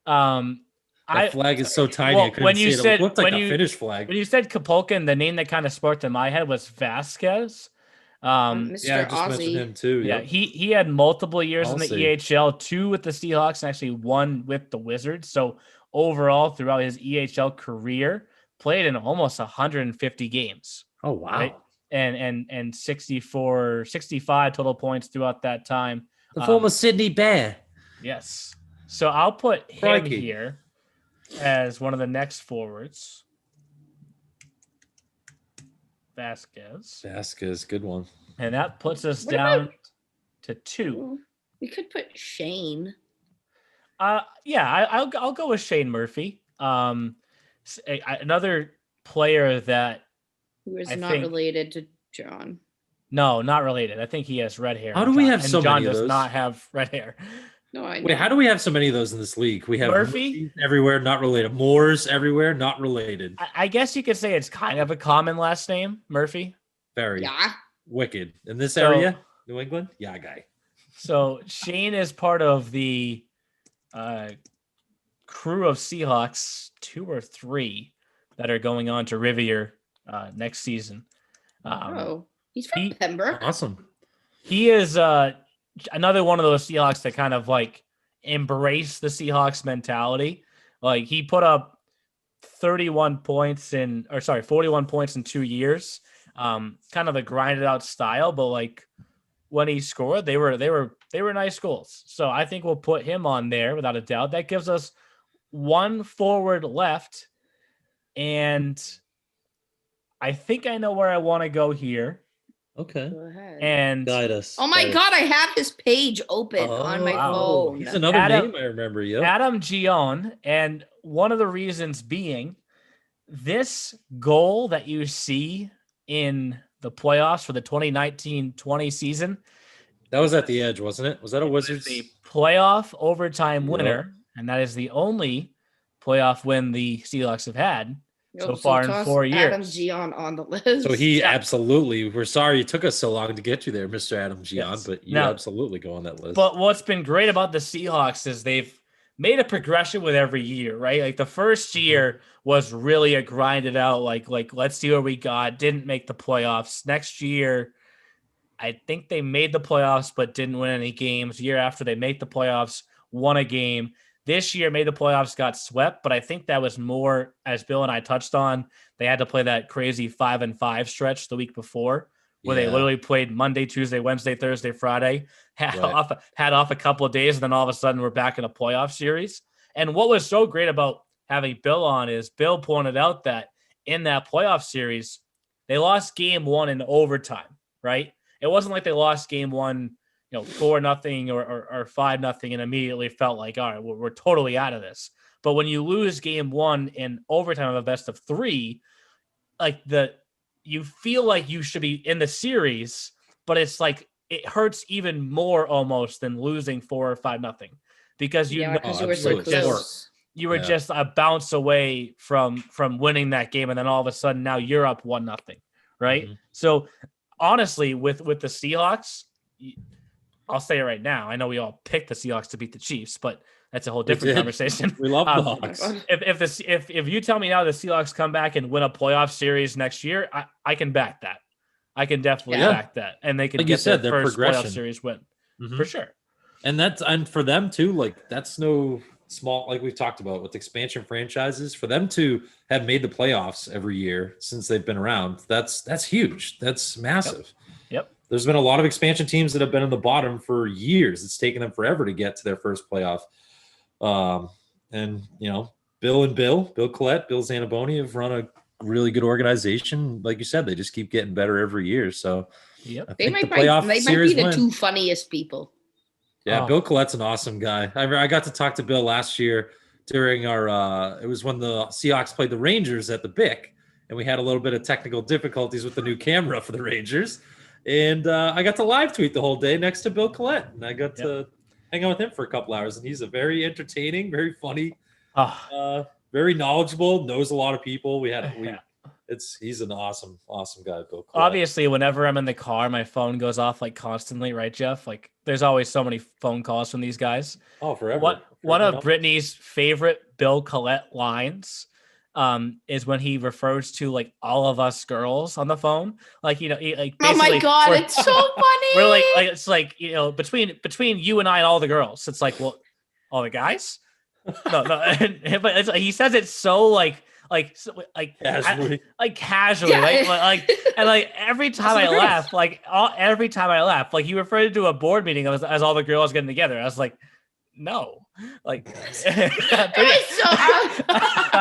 That flag is so tiny. Well, I couldn't when see you it. said- It looked like when a you- Finnish flag. when you said Kapolkin, the name that kind of sparked in my head was Vasquez. Mr. Yeah, I just mentioned Aussie. him too. Yeah, Yep. he had multiple years in the Aussie. EHL, 2 with the Seahawks and actually 1 with the Wizards. So overall, throughout his EHL career, played in almost 150 games. Oh wow. Right? And 65 total points throughout that time. The former Sydney Bear. Yes. So I'll put him Crikey. here as one of the next forwards. Vasquez, good one. And that puts us What down about- to 2. We could put Shane. Yeah, I'll go with Shane Murphy. Another player that Who is I not think- related to John. no, not related. I think he has red hair. How do we John- have and so John many of does those? not have red hair. No, I know. Wait, how do we have so many of those in this league? We have Murphy? Murphys everywhere, not related. Moores everywhere, not related. I guess you could say it's kind of a common last name, Murphy. Very Yeah. wicked. In this So- area, New England? Yeah, guy. So Shane is part of the crew of Seahawks, 2 or 3 that are going on to Rivier next season. He's from he- Pembroke. Awesome. He is another one of those Seahawks that kind of like embrace the Seahawks mentality. Like he put up 41 points 41 points in 2 years. Kind of a grinded out style, but like when he scored, they were nice goals. So I think we'll put him on there without a doubt. That gives us 1 forward left. And I think I know where I want to go here. Okay. Go ahead. And Guide us. Oh my God, I have his page open on my wow. phone. He's another Adam- name I remember. Yep. Adam Gion, and one of the reasons being this goal that you see in the playoffs for the 2019-20 season, That was at the edge, wasn't it? Was that a Wizards? the playoff overtime Yeah. winner, and that is the only playoff win the Seahawks have had so Nope, far in toss 4 Adam years. Gion on the list. So he Yeah. absolutely. We're sorry it took us so long to get you there, Mr. Adam Gian, Yes. but you Now- absolutely go on that list. But what's been great about the Seahawks is they've made a progression with every year, right? Like the first year was really a grinded out, like let's see what we got. Didn't make the playoffs. Next year, I think they made the playoffs but didn't win any games. Year after they made the playoffs, won a game. This year made the playoffs, got swept, but I think that was more, as Bill and I touched on, they had to play that crazy 5-5 stretch the week before where they literally played Monday, Tuesday, Wednesday, Thursday, Friday, had off a couple of days, and then all of a sudden we're back in a playoff series. And what was so great about having Bill on is Bill pointed out that in that playoff series, they lost game 1 in overtime, right? It wasn't like they lost game 1, 4-0 or 5-0 and immediately felt like, all right, we're totally out of this. But when you lose game 1 in overtime of a best of 3, you feel like you should be in the series, but it's like it hurts even more almost than losing 4 or 5-0, because you were so close. You were just a bounce away from winning that game, and then all of a sudden now you're up 1-0, right? Mm-hmm. So honestly, with the Seahawks, I'll say it right now. I know we all picked the Seahawks to beat the Chiefs, but that's a whole different conversation. We love the Hawks. If you tell me now the Seahawks come back and win a playoff series next year, I can back that. I can definitely back that, and they can like get their first progression. Playoff series win for sure. And for them too, like that's no small, like we've talked about with expansion franchises, for them to have made the playoffs every year since they've been around, that's huge. That's massive. Yep. There's been a lot of expansion teams that have been in the bottom for years. It's taken them forever to get to their first playoff. And Bill Collette, Bill Zaniboni have run a really good organization. Like you said, they just keep getting better every year. So they might be the 2 funniest people. Yeah, Bill Collette's an awesome guy. I got to talk to Bill last year during our it was when the Seahawks played the Rangers at the BIC, and we had a little bit of technical difficulties with the new camera for the Rangers. And I got to live tweet the whole day next to Bill Collette, and I got to hang out with him for a couple hours. And he's a very entertaining, very funny, very knowledgeable, knows a lot of people. He's an awesome guy, Bill Collette. Obviously, whenever I'm in the car, my phone goes off like constantly, right, Jeff? Like there's always so many phone calls from these guys. Oh, forever. One of Brittany's favorite Bill Collette lines is when he refers to like all of us girls on the phone, like oh my god, it's so funny. We're like it's like between you and I and all the girls, it's like, well, all the guys, no, but he says it so casually, right? And every time I laugh, like you referred to a board meeting as all the girls getting together. I was like, no. I'm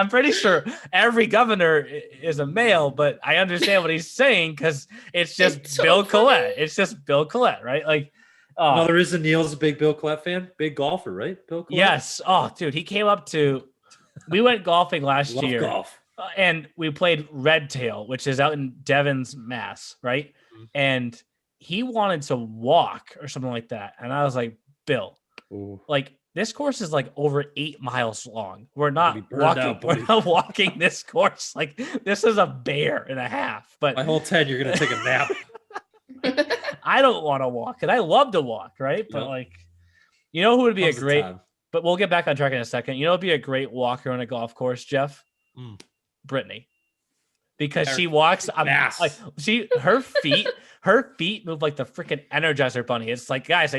pretty sure every governor is a male, but I understand what he's saying because it's just Bill Collette. It's just Bill Collette, right? Like, another reason Neil's a big Bill Collette fan, big golfer, right? Bill Collette. Yes. Oh, dude, he came up to. We went golfing last year, golf. And we played Red Tail, which is out in Devon's, Mass, right? Mm-hmm. And he wanted to walk or something like that, and I was like, Bill, like. This course is like over 8 miles long. We're not walking this course. Like this is a bear and a half. But my whole 10, you're gonna take a nap. I don't want to walk, and I love to walk, right? But who would be a great? But we'll get back on track in a second. Who'd be a great walker on a golf course, Jeff? Brittany, because she walks. Her feet move like the freaking Energizer Bunny. It's like, guys,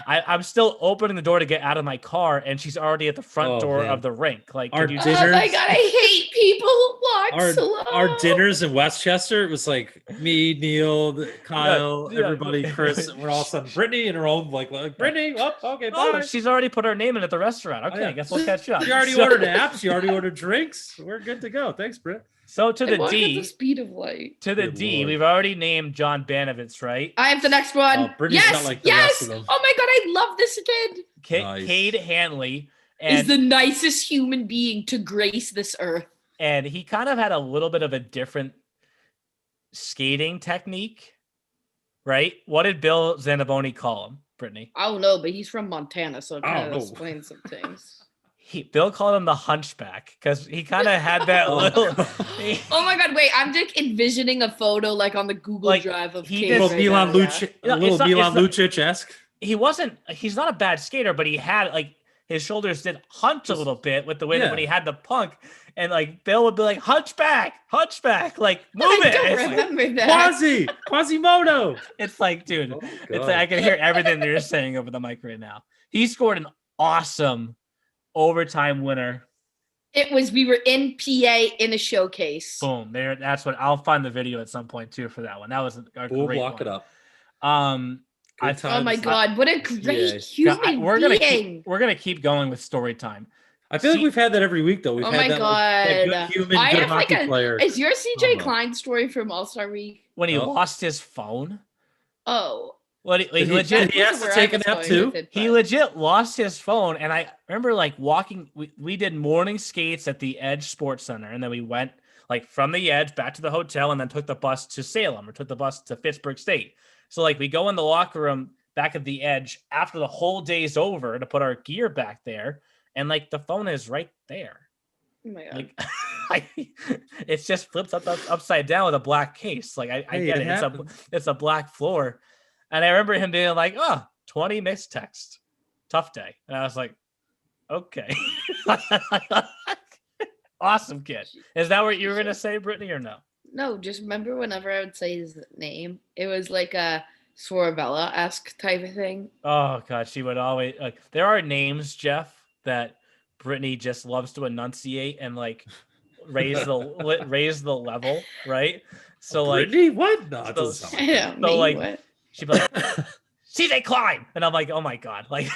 I'm still opening the door to get out of my car, and she's already at the front door of the rink. Like, oh my god, I hate people who walk slow. Our dinners in Westchester, it was like me, Neil, Kyle, everybody, Chris. We're all of a sudden Brittany in her own like Brittany. Oh, okay, bye. She's already put her name in at the restaurant. Okay, I guess we'll catch up. She already ordered apps. She already ordered drinks. We're good to go. Thanks, Britt. So to the D, at the speed of light. To the D, we've already named John Banovitz, right? I have the next one. Brittany's not like the rest of them. Oh my god, I love this kid. Nice. Cade Hanley is the nicest human being to grace this earth. And he kind of had a little bit of a different skating technique, right? What did Bill Zaniboni call him, Brittany? I don't know, but he's from Montana, so it kind of explains some things. Bill called him the hunchback because he kind of had that little. Oh my god! Wait, I'm just envisioning a photo like on the Google Drive of little Milan Lucic-esque. He's not a bad skater, but he had like his shoulders did hunch a little bit with the way that when he had the punk, and like Bill would be like hunchback, like move it. I don't remember that. Quasimodo. It's like, dude, it's like I can hear everything that you're saying over the mic right now. He scored an awesome overtime winner. We were in PA in a showcase. Boom. There. That's what I'll find the video at some point too for that one. That was a We'll great block one. it up. Oh my God, what a great Yeah, human we're being. gonna keep going with story time. I feel like we've had that every week though. We've Oh had my that, God. like, that good human, I good have like hockey player. Is your CJ combo. Klein story from All-Star Week? When he Oh. lost his phone. Oh. Well, he Did legit. he has to Where take I a was nap going too? with it, He but- legit lost his phone, and I remember like walking. We did morning skates at the Edge Sports Center, and then we went like from the Edge back to the hotel, and then took the bus to Salem or took the bus to Pittsburgh State. So like we go in the locker room back at the Edge after the whole day's over to put our gear back there, and like the phone is right there. Oh my God. Like it's just flips upside down with a black case. Like I Hey, get it it. happens. It's a black floor. And I remember him being like, 20 missed text. Tough day. And I was like, okay. Awesome kid. Is that what you were gonna say, Brittany, or no? No, just remember whenever I would say his name, it was like a Sorabella-esque type of thing. Oh god, she would always like there are names, Jeff, that Brittany just loves to enunciate and like raise the level, right? So like Brittany? What? No, it so- doesn't sound I like know, So, me, like- what? she'd be like, CJ Klein, and I'm like, oh my god, like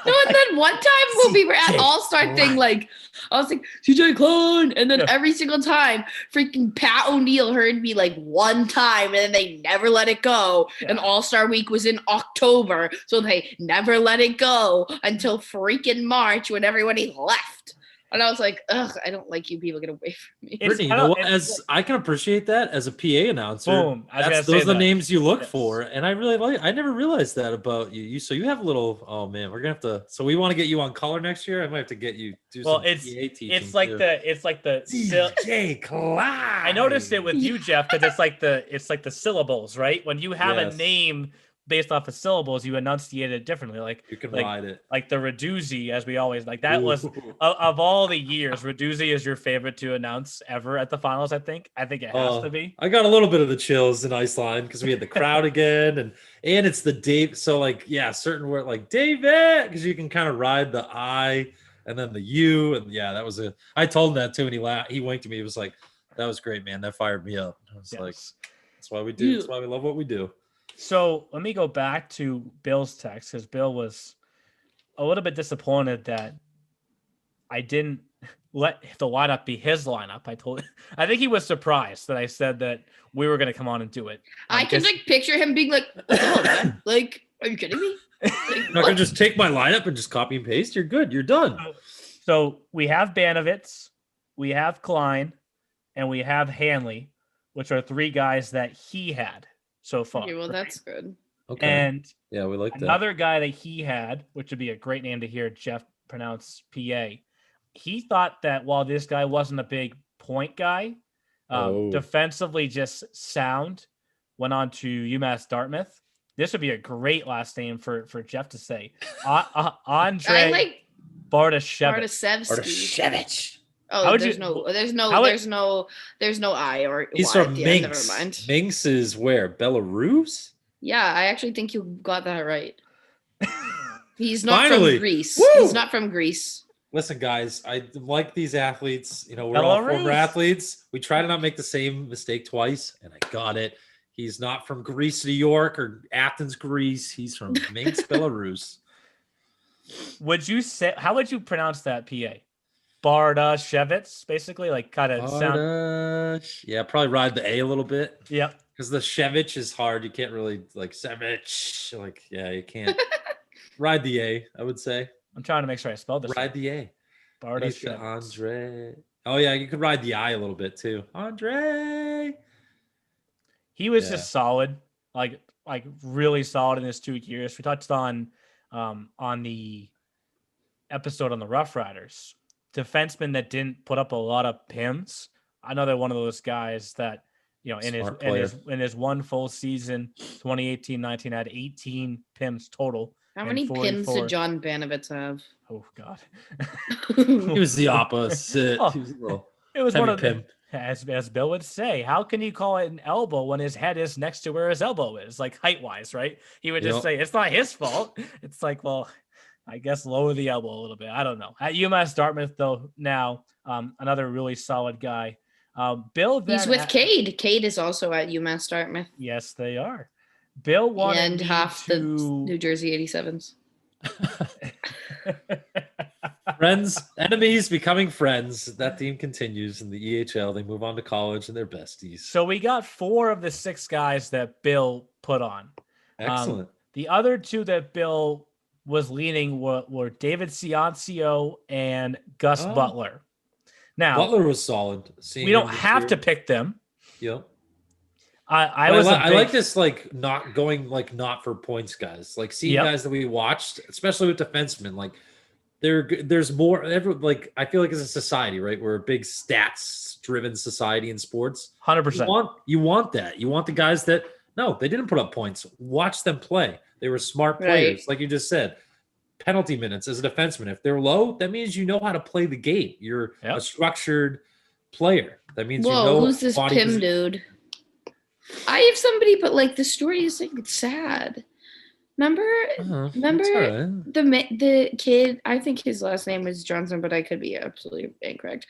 No, and then one time when we were at CJ All-Star thing, Klein. like I was like CJ Klein, and then every single time, freaking Pat O'Neill heard me like one time, and then they never let it go. And Yeah. All-Star Week was in October, so they never let it go until freaking March when everybody left. And I was like, ugh, I don't like you people. Get away from me. It's Brittany, you kinda- know what? it's- As I can appreciate that as a PA announcer. Boom. I was gonna say Those are the that. names you look Yes. for, and I really like. I never realized that about you. So you have a little. Oh man, we're gonna have to. So we want to get you on color next year. I might have to get you do Well, some it's PA teaching. it's like too. the CJ Klein. I noticed it with you, Jeff, because it's like the syllables, right? When you have Yes. a name based off of syllables, you enunciate it differently. Like You can like- ride it. like the Reduzi, as we always like. That was Ooh. of all the years, Reduzi is your favorite to announce ever at the finals. I think it has to be. I got a little bit of the chills in Iceland because we had the crowd again, and it's the Dave. So like, yeah, certain word like David, because you can kind of ride the I and then the U, and yeah, that was I told him that too, and he laughed. He winked at me. He was like, "That was great, man. That fired me up." I was like, Yes. "That's why we do. That's why we love what we do." So let me go back to Bill's text because Bill was a little bit disappointed that I didn't let the lineup be his lineup. I think he was surprised that I said that we were going to come on and do it. I can 'cause- like picture him being like, what the hell, man? Like, are you kidding me? Like, You're not gonna just take my lineup and just copy and paste. You're good. You're done. So we have Banovitz, we have Klein, and we have Hanley, which are three guys that he had so far. Okay, well, that's good. Okay. And yeah, we like that. another guy that he had, which would be a great name to hear Jeff pronounce PA. He thought that while this guy wasn't a big point guy, Oh. defensively just sound, went on to UMass Dartmouth. This would be a great last name for Jeff to say. Andre I like Bardashevich. Artasevsky. Oh, How would there's you- no I or He's Y from at the end. Never Minx. mind. Minx is where? Belarus? Yeah, I actually think you got that right. He's not Finally. from Greece. Woo! He's not from Greece. Listen, guys, I like these athletes. You know, we're all Belarus. former athletes. We try to not make the same mistake twice, and I got it. He's not from Greece, New York, or Athens, Greece. He's from Minsk, Belarus. Would you say? How would you pronounce that? PA. Bardashevich, basically, like kind of sound. Bardash. Yeah, probably ride the A little bit Yep. because the Shevich is hard. You can't really like Shevich. Like, yeah, you can't ride the A. I would say I'm trying to make sure I spelled this. ride the A. Bardashevich. Andre. Oh yeah, you could ride the I a little bit too. Andre. He was Yeah. just solid, like really solid in his 2 years. We touched on the episode on the Rough Riders, defenseman that didn't put up a lot of PIMs. I know they're one of those guys that, you know, Smart in his one full season, 2018-19 had 18 PIMs total. How and many pins 44 did John Banovitz have? Oh God. He was the opposite. Oh. He was a little It was heavy one of pimp. as Bill would say, how can you call it an elbow when his head is next to where his elbow is, like height wise, right? He would just Yep. say it's not his fault. It's like, well, I guess lower the elbow a little bit. I don't know. At UMass Dartmouth, though, now another really solid guy. Bill. He's with Cade. Cade is also at UMass Dartmouth. Yes, they are. Bill wanted and me half to... the New Jersey 87s. Friends, enemies becoming friends. That theme continues in the EHL. They move on to college and they're besties. So we got 4 of the 6 guys that Bill put on. Excellent. The other 2 that Bill was leaning were David Ciancio and Gus Butler. Now, Butler was solid. We don't have to pick them. Yep. I like this, like not going like not for points, guys. Like seeing guys that we watched, especially with defensemen. Like there's more. Like I feel like as a society, right? We're a big stats-driven society in sports. 100%. You want that. You want the guys that they didn't put up points. Watch them play. They were smart players, like you just said. Penalty minutes as a defenseman. If they're low, that means you know how to play the game. You're a structured player. That means who's this Kim dude? I have somebody, but like the story is like it's sad. Remember the kid? I think his last name was Johnson, but I could be absolutely incorrect.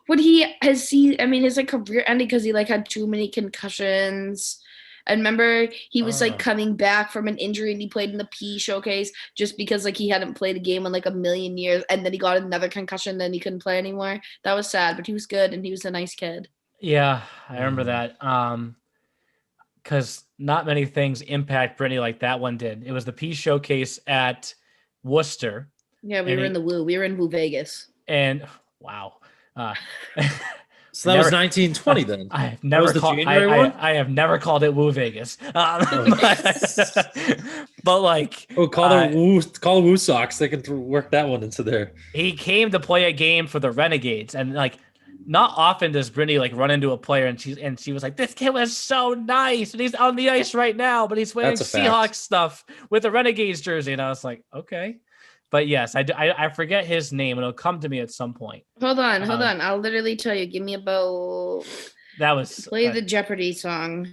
What he has seen, his like career ended because he like had too many concussions. And remember, he was like coming back from an injury and he played in the P showcase just because like he hadn't played a game in like a million years, and then he got another concussion, then he couldn't play anymore. That was sad, but he was good and he was a nice kid. Yeah, I remember that. Because not many things impact Brittany like that one did. It was the P showcase at Worcester. Yeah, we were in the Woo. We were in Woo Vegas. And wow. So that was 1920 then. I have never called I have never called it Woo Vegas. But like call Woo Sox. They can work that one into there. He came to play a game for the Renegades, and like not often does Brittany like run into a player and she was like, this kid was so nice and he's on the ice right now, but he's wearing Seahawks stuff with a Renegades jersey. And I was like, okay. But yes, I forget his name and it'll come to me at some point. Hold on. I'll literally tell you. Give me about play the Jeopardy song.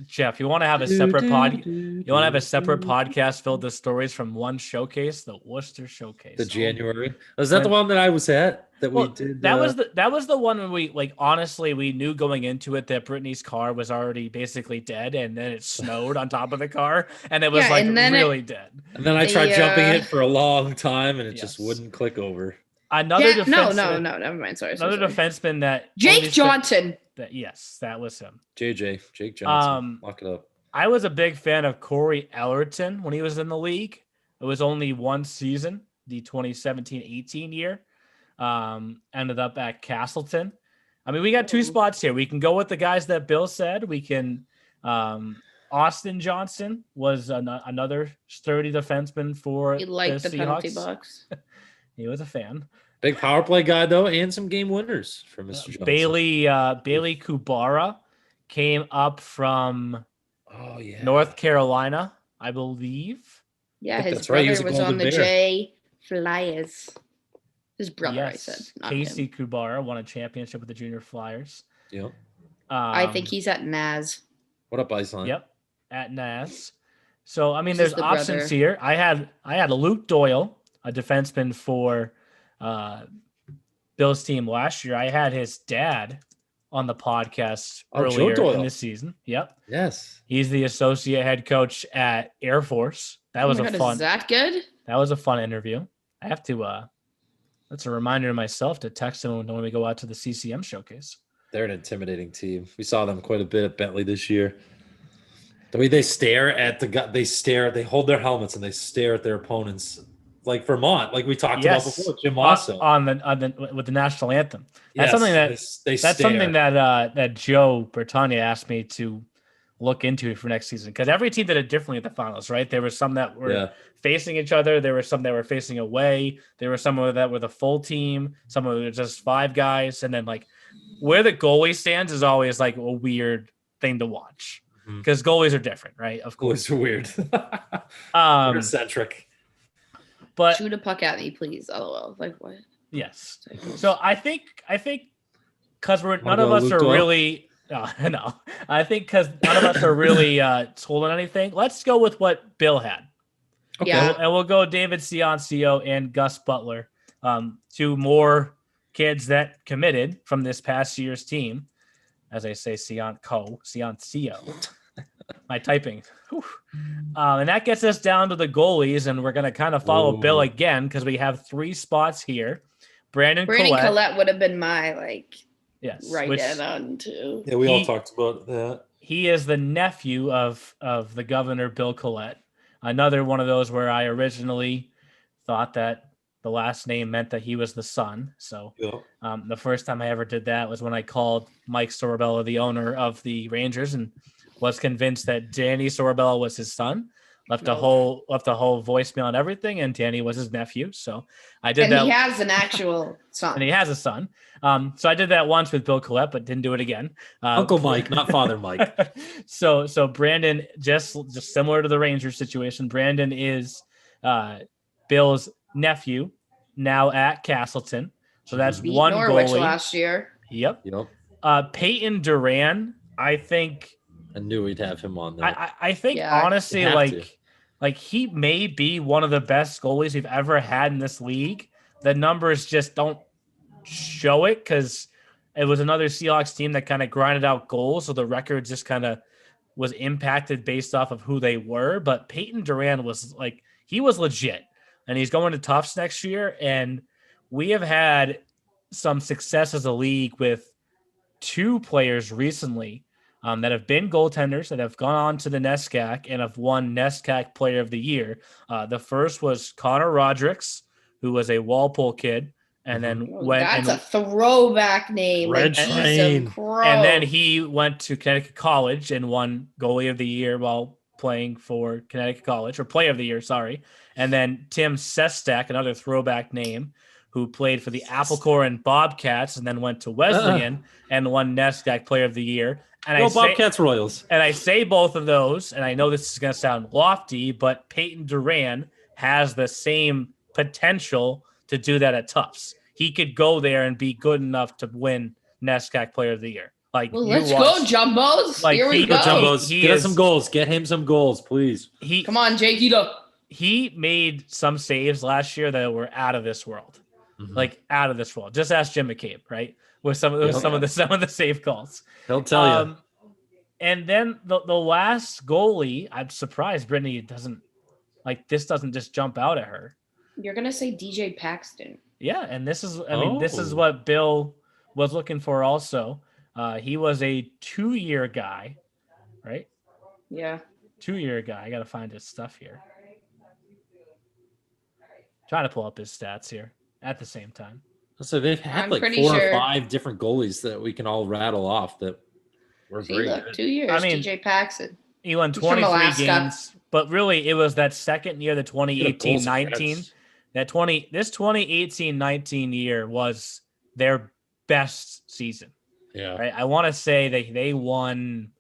Jeff, you want to have a separate podcast filled with stories from one showcase, the Worcester showcase. The January. Was that the one that I was at? We did. That was the one when we like honestly we knew going into it that Brittany's car was already basically dead, and then it snowed on top of the car, and it was really dead. And then I tried jumping it for a long time, and it just wouldn't click over. Another defenseman. No, never mind. Sorry. Defenseman that Jake Johnson. That was him. Jake Johnson. Lock it up. I was a big fan of Corey Ellerton when he was in the league. It was only one season, the 2017-18 year. Ended up at Castleton. We got 2 spots here. We can go with the guys that Bill said. We can. Austin Johnson was another sturdy defenseman for he liked the Seahawks. Penalty box. He was a fan. Big power play guy though, and some game winners for Mr. Johnson. Bailey Kubara came up from North Carolina, I believe. Yeah, his brother was on the J Flyers. His brother, I said. Casey Kubara won a championship with the Junior Flyers. Yep. I think he's at NAS. What up, Iceland? Yep, at NAS. So there's options here. I had Luke Doyle, a defenseman for Bill's team last year. I had his dad on the podcast earlier in this season. Yep. Yes. He's the associate head coach at Air Force. That was Is that good? That was a fun interview. I have to that's a reminder to myself to text him when we go out to the CCM showcase. They're an intimidating team. We saw them quite a bit at Bentley this year. The way they stare at they hold their helmets and they stare at their opponents. Like Vermont, like we talked about before, Jim also with the national anthem. That's something that Joe Bertagna asked me to look into for next season, because every team did it differently at the finals, right? There were some that were facing each other. There were some that were facing away. There were some that were the full team. Some were just 5 guys, and then like where the goalie stands is always like a weird thing to watch because goalies are different, right? Of course, goalies are weird. They're eccentric. But shoot a puck at me, please. LOL. Like what? Yes. So I think because none of us are really no. I think because none of us are really told on anything. Let's go with what Bill had. Okay. Yeah. And we'll go David Ciancio and Gus Butler, two more kids that committed from this past year's team. As I say, Ciancio. My typing. And that gets us down to the goalies, and we're going to kind of follow Bill again because we have 3 spots here. Brandon Collette would have been my which, down on too. Yeah, we all talked about that. He is the nephew of the governor, Bill Collette. Another one of those where I originally thought that the last name meant that he was the son. So the first time I ever did that was when I called Mike Sorabella, the owner of the Rangers, and was convinced that Danny Sorabella was his son. Left a whole voicemail and everything, and Danny was his nephew. So I did that. And he has an actual son. And he has a son. So I did that once with Bill Collette, but didn't do it again. Uncle Mike, not Father Mike. So Brandon, just similar to the Rangers situation, Brandon is Bill's nephew, now at Castleton. So that's beat one Norwich goalie last year. Yep. Peyton Duran, I think. I knew we'd have him on there. I think honestly, like he may be one of the best goalies we've ever had in this league. The numbers just don't show it because it was another Seahawks team that kind of grinded out goals, so the record just kind of was impacted based off of who they were. But Peyton Duran was he was legit, and he's going to Tufts next year. And we have had some success as a league with 2 players recently that have been goaltenders that have gone on to the NESCAC and have won NESCAC Player of the Year. The first was Connor Rodricks, who was a Walpole kid, and then that's a throwback name. Red Train. And then he went to Connecticut College and won Goalie of the Year while playing for Connecticut College, or Player of the Year, sorry. And then Tim Sestak, another throwback name, who played for the Applecore and Bobcats and then went to Wesleyan and won NESCAC Player of the Year. And Bobcats Royals. And I say both of those, and I know this is going to sound lofty, but Peyton Duran has the same potential to do that at Tufts. He could go there and be good enough to win NESCAC Player of the Year. Let's go, Jumbos. Here we go. Jumbos. Get us some goals. Get him some goals, please. Come on, Jake. He made some saves last year that were out of this world. Out of this world. Just ask Jim McCabe, right? With some of the save calls. He'll tell you. And then the last goalie, I'm surprised Brittany doesn't just jump out at her. You're gonna say DJ Paxton. Yeah, and this is this is what Bill was looking for also. He was a 2-year guy, right? Yeah. 2-year guy. I gotta find his stuff here. Trying to pull up his stats here at the same time. So they've had 4 or 5 different goalies that we can all rattle off that were very good. 2 years. DJ Paxton. He won 23 games, but really it was that second year, the 2018-19. This 2018-19 year was their best season. Yeah. Right. I want to say they won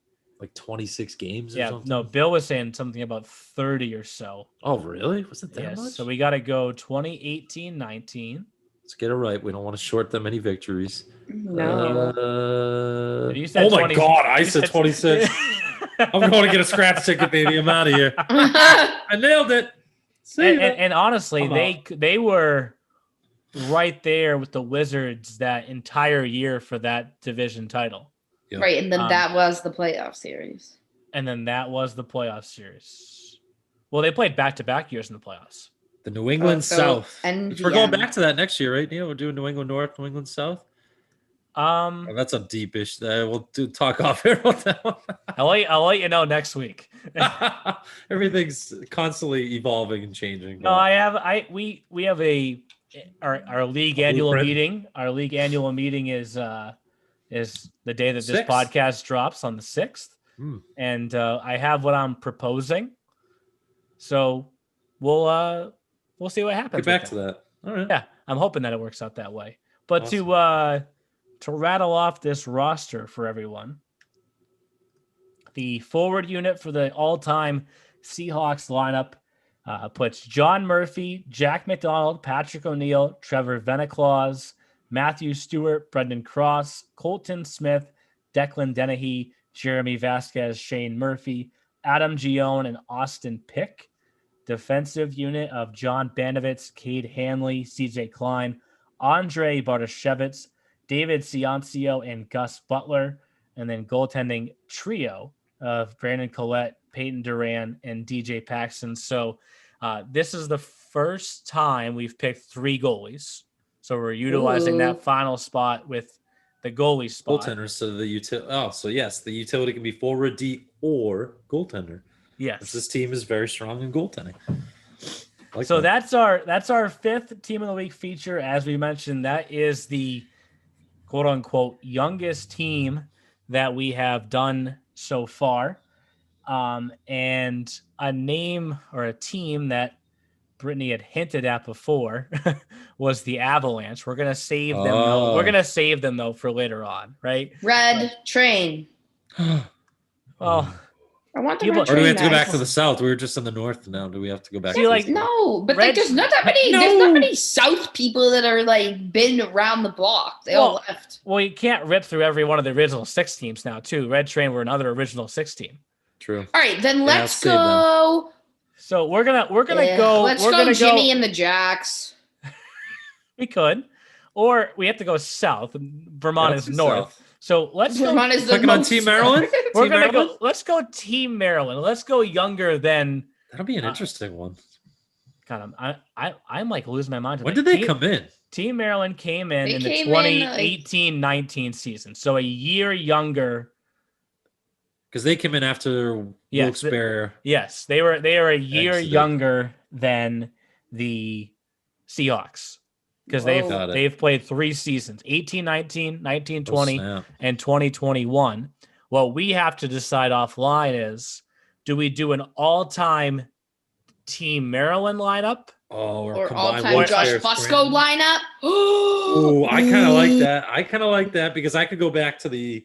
26 games or something. No, Bill was saying something about 30 or so. Oh, really? Was it that much? So we got to go 2018-19. Let's get it right. We don't want to short them any victories. No. Oh my God. I said 26. I'm going to get a scratch ticket, baby. I'm out of here. I nailed it. And honestly, they were right there with the Wizards that entire year for that division title. Yep. Right, and then that was the playoff series. Well, they played back-to-back years in the playoffs. The New England South. And we're going back to that next year, right? We're doing New England North, New England South. That's a deepish. We'll talk off here about that one. I'll let you know next week. Everything's constantly evolving and changing. No, we have our league annual meeting. Our league annual meeting is the day that this podcast drops on the 6th. And I have what I'm proposing. So we'll see what happens. Get back to that. All right. Yeah, I'm hoping that it works out that way. But awesome. To rattle off this roster for everyone, the forward unit for the all-time Seahawks lineup puts John Murphy, Jack McDonald, Patrick O'Neill, Trevor Veneclaus, Matthew Stewart, Brendan Cross, Colton Smith, Declan Dennehy, Jeremy Vasquez, Shane Murphy, Adam Gione, and Austin Pick. defensive unit of John Banovitz, Cade Hanley, CJ Klein, Andre Bartoshevitz, David Ciancio, and Gus Butler. And then goaltending trio of Brandon Collette, Peyton Duran, and DJ Paxton. So this is the first time we've picked 3 goalies. So we're utilizing that final spot with the goalie spot. Goaltender, so the utility. Oh, so yes, the utility can be forward, D, or goaltender. Yes, this team is very strong in goaltending. So that's our 5th team of the week feature. As we mentioned, that is the quote unquote youngest team that we have done so far. And a name or a team that Brittany had hinted at before was the Avalanche. We're going to save them. Though. We're going to save them though for later on. Right. Red Train. Well, I want the or Red do Train. we have to go back to the south? We were just in the north now. Do we have to go back? No, but like, there's not that many. There's not many South people that are like been around the block. They all left. Well, you can't rip through every one of the original 6 teams now, too. Red Train were another original 6 team. True. All right, then let's go. So we're gonna go. Let's go Jimmy and the Jacks. We could, or we have to go south. Vermont is north. South. So let's Vermont go. is the most on Team Maryland. We're gonna go. Let's go Team Maryland. Let's go younger than. That'll be an interesting one. God, I'm like losing my mind. When did they come in? Team Maryland came in the 2018-19 season, so a year younger. Because they came in after Wilkes-Barre. Yes, they were a year younger than the Seahawks because they've played 3 seasons, 18-19, 19-20, and 20-21. What we have to decide offline is, do we do an all-time Team Maryland lineup? Or all-time Josh Fusco lineup? Oh, I kind of like that. Because I could go back to the.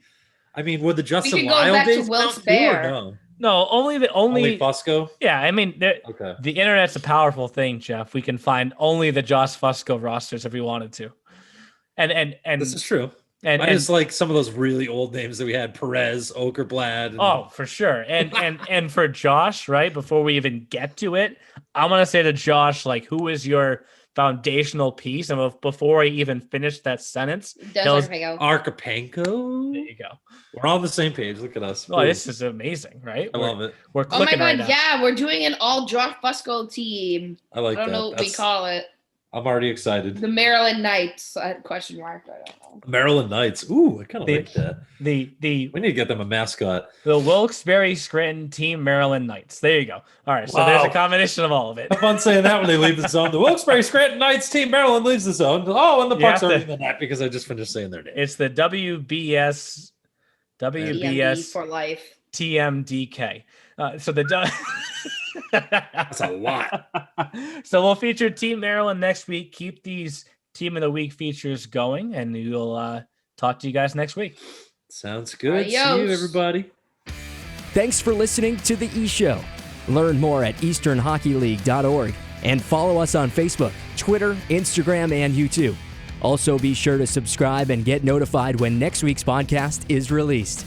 I mean, would the Justin Lyle days count too, or no? No, only Fusco. Yeah, I mean, the internet's a powerful thing, Jeff. We can find only the Josh Fusco rosters if we wanted to, and this is true. And I just like some of those really old names that we had: Perez, Okerblad. Oh, for sure. And for Josh, right before we even get to it, I'm gonna say to Josh, like, who is your foundational piece? And before I even finish that sentence, Arkapenko. There you go. We're all on the same page. Look at us. Oh, this is amazing, right? I love it. We're clicking right now. Yeah, we're doing an all Josh Fusco team. I like that. I don't know what we call it. I'm already excited. The Maryland Knights, question mark. I don't know. Maryland Knights. Ooh, I kind of like that. We need to get them a mascot. The Wilkes-Barre Scranton Team Maryland Knights. There you go. All right, so there's a combination of all of it. Have fun saying that when they leave the zone. The Wilkes-Barre Scranton Knights Team Maryland leaves the zone. Oh, and the puck's already in the net because I just finished saying their name. It's the WBS for life. TMDK. That's a lot. So we'll feature Team Maryland next week. Keep these Team of the Week features going, and we'll talk to you guys next week. Sounds good. Adios. See you, everybody. Thanks for listening to The E-Show. Learn more at easternhockeyleague.org and follow us on Facebook, Twitter, Instagram, and YouTube. Also, be sure to subscribe and get notified when next week's podcast is released.